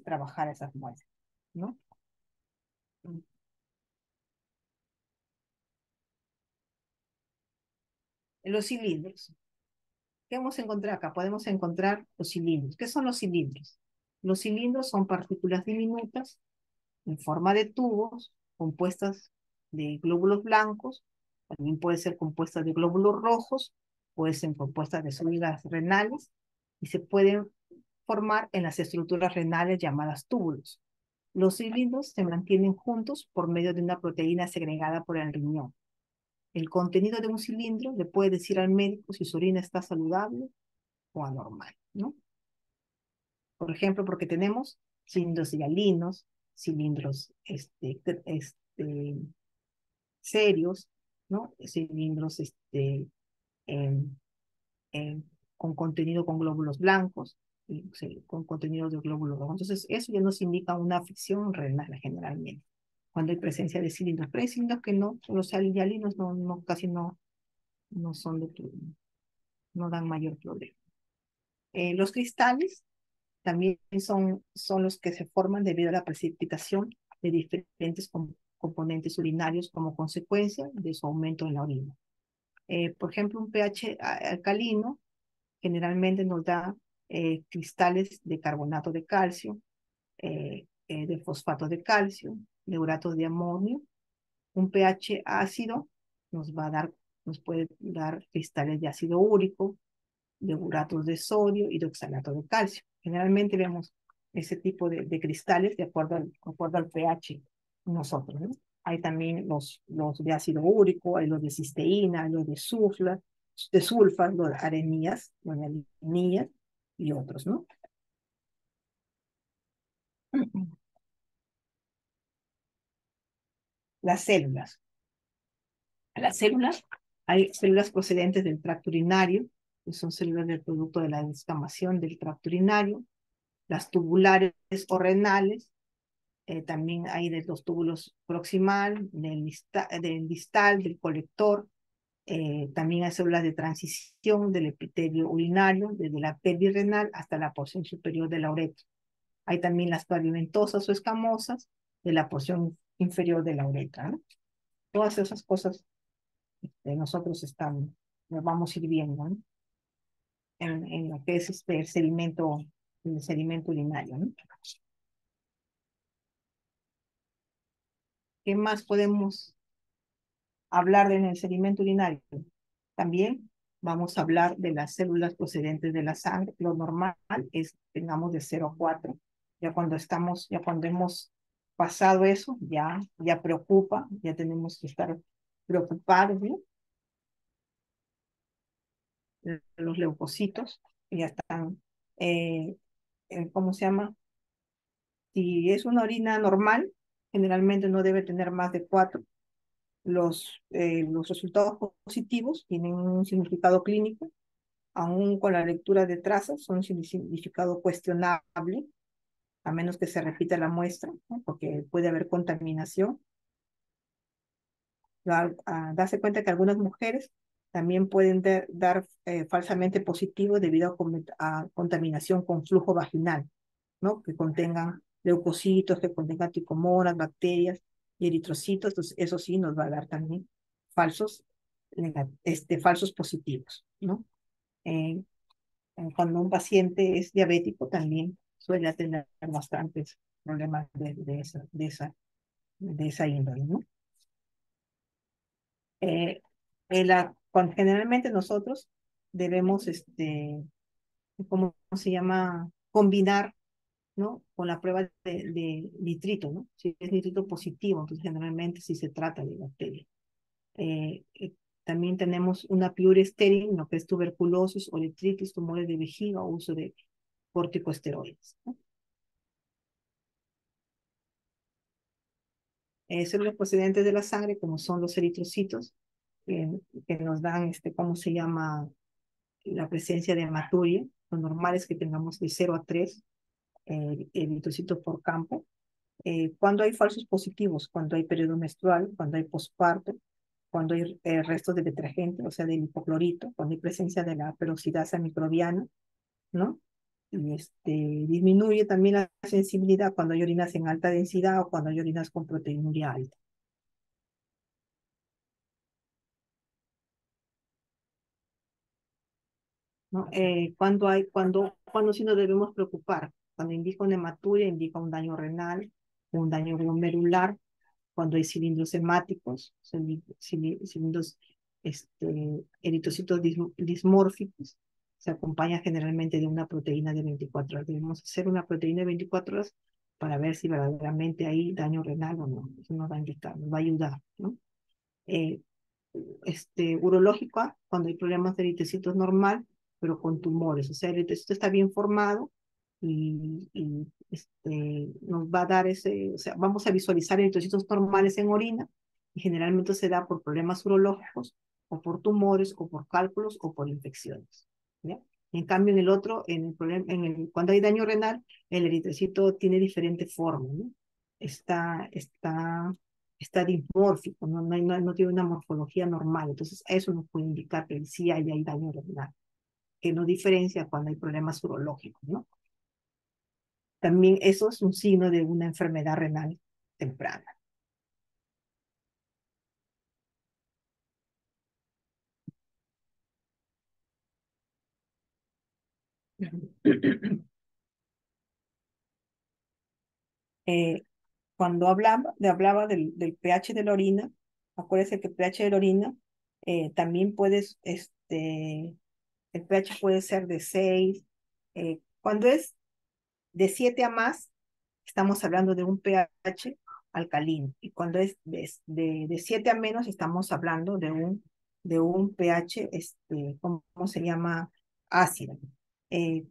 trabajar esas muestras, ¿no? Los cilindros. ¿Qué vamos a encontrar acá? Podemos encontrar los cilindros. ¿Qué son los cilindros? Los cilindros son partículas diminutas en forma de tubos, compuestas de glóbulos blancos, también puede ser compuestas de glóbulos rojos, puede ser compuestas de células renales, y se pueden formar en las estructuras renales llamadas túbulos. Los cilindros se mantienen juntos por medio de una proteína segregada por el riñón. El contenido de un cilindro le puede decir al médico si su orina está saludable o anormal, ¿no? Por ejemplo, porque tenemos cilindros hialinos, cilindros serios, ¿no? Cilindros en- con contenido con glóbulos blancos, y, sí, con contenido de glóbulos rojos. Entonces, eso ya nos indica una afección renal generalmente, cuando hay presencia de cilindros. Pero hay cilindros que no, los hialinos casi no son no dan mayor problema. Los cristales también son los que se forman debido a la precipitación de diferentes componentes urinarios como consecuencia de su aumento en la orina. Por ejemplo, un pH alcalino generalmente nos da cristales de carbonato de calcio, de fosfato de calcio, de urato de amonio. Un pH ácido nos puede dar cristales de ácido úrico, de uratos de sodio y de oxalato de calcio. Generalmente vemos ese tipo de cristales de acuerdo al pH nosotros, ¿no? Hay también los de ácido úrico, hay los de cisteína, los de sulfa, los de arenías y otros, ¿no? Las células. Las células, hay células procedentes del tracto urinario, que son células del producto de la descamación del tracto urinario, las tubulares o renales, también hay de los túbulos proximal, del distal, del colector, también hay células de transición del epitelio urinario, desde la pelvis renal hasta la porción superior de la uretra. Hay también las pavimentosas o escamosas de la porción inferior de la uretra, ¿no? Todas esas cosas nosotros nos vamos a ir viendo, ¿no? En lo que es el sedimento urinario, ¿no? ¿Qué más podemos hablar en el sedimento urinario? También vamos a hablar de las células procedentes de la sangre. Lo normal es que tengamos de 0 a 4. Ya cuando hemos pasado eso, ya preocupa, ya tenemos que estar preocupados, ¿no? Los leucocitos ya están, ¿cómo se llama? Si es una orina normal, generalmente no debe tener más de 4. Los resultados positivos tienen un significado clínico, aún con la lectura de trazas, son sin significado cuestionable, a menos que se repita la muestra, ¿no? Porque puede haber contaminación. Darse cuenta que algunas mujeres también pueden dar falsamente positivo debido a contaminación con flujo vaginal, ¿no? Que contengan leucocitos, que contengan tricomonas, bacterias y eritrocitos. Entonces, eso sí nos va a dar también falsos, falsos positivos, ¿no? Eh, Cuando un paciente es diabético también suele tener bastantes problemas de esa índole, ¿no? Generalmente nosotros debemos, ¿cómo se llama? Combinar, ¿no? Con la prueba de nitrito, ¿no? Si es nitrito positivo, entonces generalmente si se trata de bacteria. Eh, eh, También tenemos una piura estéril, lo que es tuberculosis, uretritis, tumores de vejiga o uso de corticosteroides, ¿no? Células procedentes de la sangre, como son los eritrocitos, eh, que nos dan, ¿cómo se llama? La presencia de hematuria. Lo normal es que tengamos de 0 a 3 eritrocitos por campo. Cuando hay falsos positivos, cuando hay periodo menstrual, cuando hay posparto, cuando hay restos de detergente, o sea, del hipoclorito, cuando hay presencia de la peroxidasa microbiana, ¿no? Y disminuye también la sensibilidad cuando hay orinas en alta densidad o cuando hay orinas con proteinuria alta, ¿no? Cuando sí nos debemos preocupar, cuando indica una hematuria, indica un daño renal, un daño glomerular, cuando hay cilindros hemáticos, cilindros eritrocitos dismórficos, se acompaña generalmente de una proteína de 24 horas. Debemos hacer una proteína de 24 horas para ver si verdaderamente hay daño renal o no. Eso nos va a indicar, nos va a ayudar, ¿no? Eh, Urológica, cuando hay problemas de eritrocitos normal, pero con tumores. O sea, el eritrocito está bien formado y nos va a dar o sea, vamos a visualizar eritrocitos normales en orina y generalmente se da por problemas urológicos o por tumores, o por cálculos, o por infecciones. ¿Ya? En cambio, en el otro, cuando hay daño renal, el eritrocito tiene diferente forma, ¿no? Está, está, está dimórfico, no tiene una morfología normal. Entonces, eso nos puede indicar que sí hay daño renal, que no diferencia cuando hay problemas urológicos, ¿no? También eso es un signo de una enfermedad renal temprana. Eh, Cuando hablaba del pH de la orina, acuérdense que el pH de la orina también el pH puede ser de 6. Cuando es de 7 a más, estamos hablando de un pH alcalino. Y cuando es de 7 a menos, estamos hablando de un pH, ¿cómo se llama? Ácido. Eh,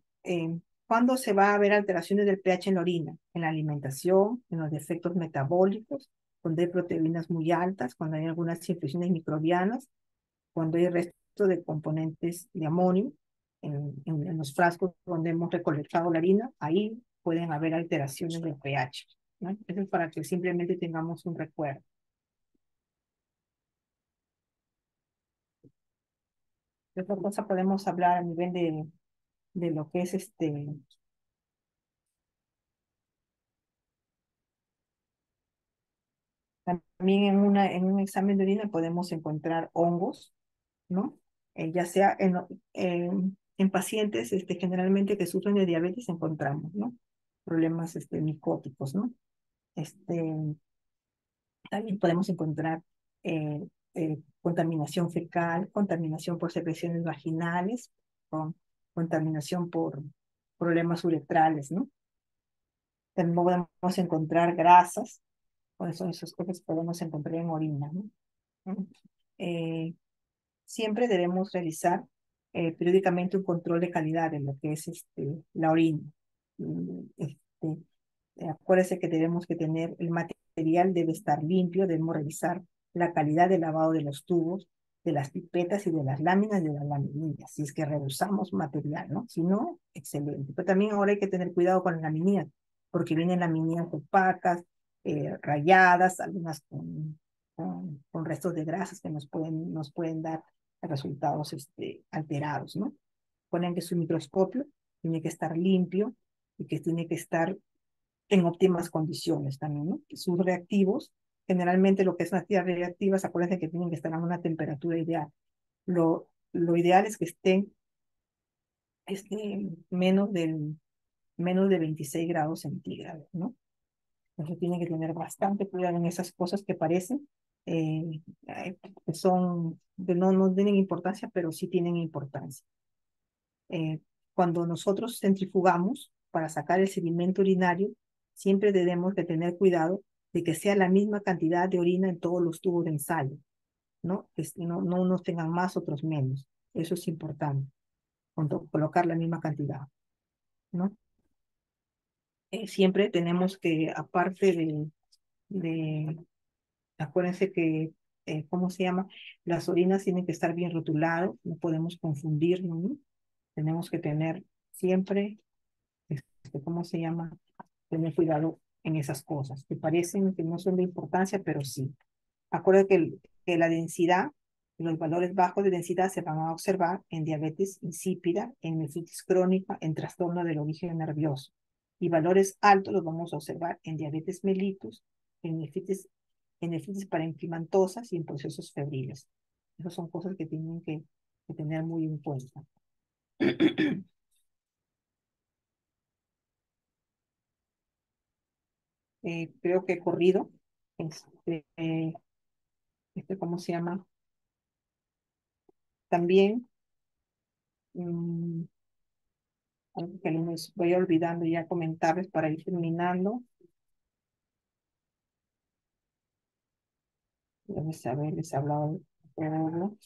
¿Cuándo se va a ver alteraciones del pH en la orina? En la alimentación, en los defectos metabólicos, cuando hay proteínas muy altas, cuando hay algunas infecciones microbianas, cuando hay resto de componentes de amonio en los frascos donde hemos recolectado la harina, ahí pueden haber alteraciones del pH, ¿no? Eso es para que simplemente tengamos un recuerdo. De otra cosa podemos hablar a nivel de lo que es también en un examen de orina podemos encontrar hongos, ¿no? Ya sea en pacientes generalmente que sufren de diabetes encontramos, ¿no? Problemas micóticos, ¿no? Este, También podemos encontrar contaminación fecal, contaminación por secreciones vaginales, contaminación por problemas uretrales, ¿no? También podemos encontrar grasas, pues son esas cosas que podemos encontrar en orina, ¿no? ¿No? Eh, Siempre debemos realizar periódicamente un control de calidad de lo que es la orina. Acuérdese que tenemos que tener el material, debe estar limpio, debemos revisar la calidad del lavado de los tubos, de las pipetas y de las láminas de las laminillas, si es que reusamos material, ¿no? Si no, excelente. Pero también ahora hay que tener cuidado con las laminillas, porque vienen laminillas opacas, rayadas, algunas con restos de grasas que nos pueden dar resultados alterados, ¿no? Ponen que su microscopio tiene que estar limpio y que tiene que estar en óptimas condiciones también, ¿no? Sus reactivos, generalmente lo que es las tierras reactivas, acuérdense que tienen que estar a una temperatura ideal. Lo ideal es que estén menos de 26 grados centígrados, ¿no? Entonces tienen que tener bastante cuidado en esas cosas que parecen, que no tienen importancia, pero sí tienen importancia. Cuando nosotros centrifugamos para sacar el sedimento urinario, siempre debemos de tener cuidado de que sea la misma cantidad de orina en todos los tubos de ensayo, ¿no? No unos tengan más, otros menos. Eso es importante, colocar la misma cantidad, ¿no? Siempre tenemos que, aparte acuérdense que, ¿cómo se llama? Las orinas tienen que estar bien rotuladas, no podemos confundirnos, ¿no? Tenemos que tener siempre ¿cómo se llama? Tener cuidado en esas cosas, que parecen que no son de importancia, pero sí. Acuérdate que la densidad, los valores bajos de densidad se van a observar en diabetes insípida, en nefritis crónica, en trastorno del origen nervioso. Y valores altos los vamos a observar en diabetes mellitus, en nefritis parenquimatosas y en procesos febriles. Esas son cosas que tienen que tener muy en cuenta. Creo que he corrido. Este, eh, ¿Cómo se llama? También, mm, algo que me voy olvidando ya comentarles para ir terminando. Debes haberles hablado de todo.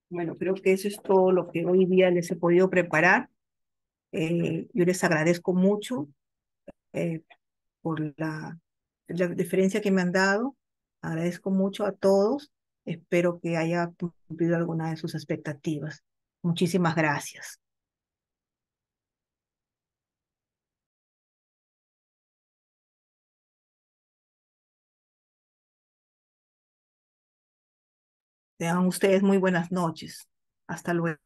Bueno, creo que eso es todo lo que hoy día les he podido preparar. Yo les agradezco mucho eh, por la deferencia que me han dado. Agradezco mucho a todos. Espero que haya cumplido alguna de sus expectativas. Muchísimas gracias. Tengan ustedes muy buenas noches. Hasta luego.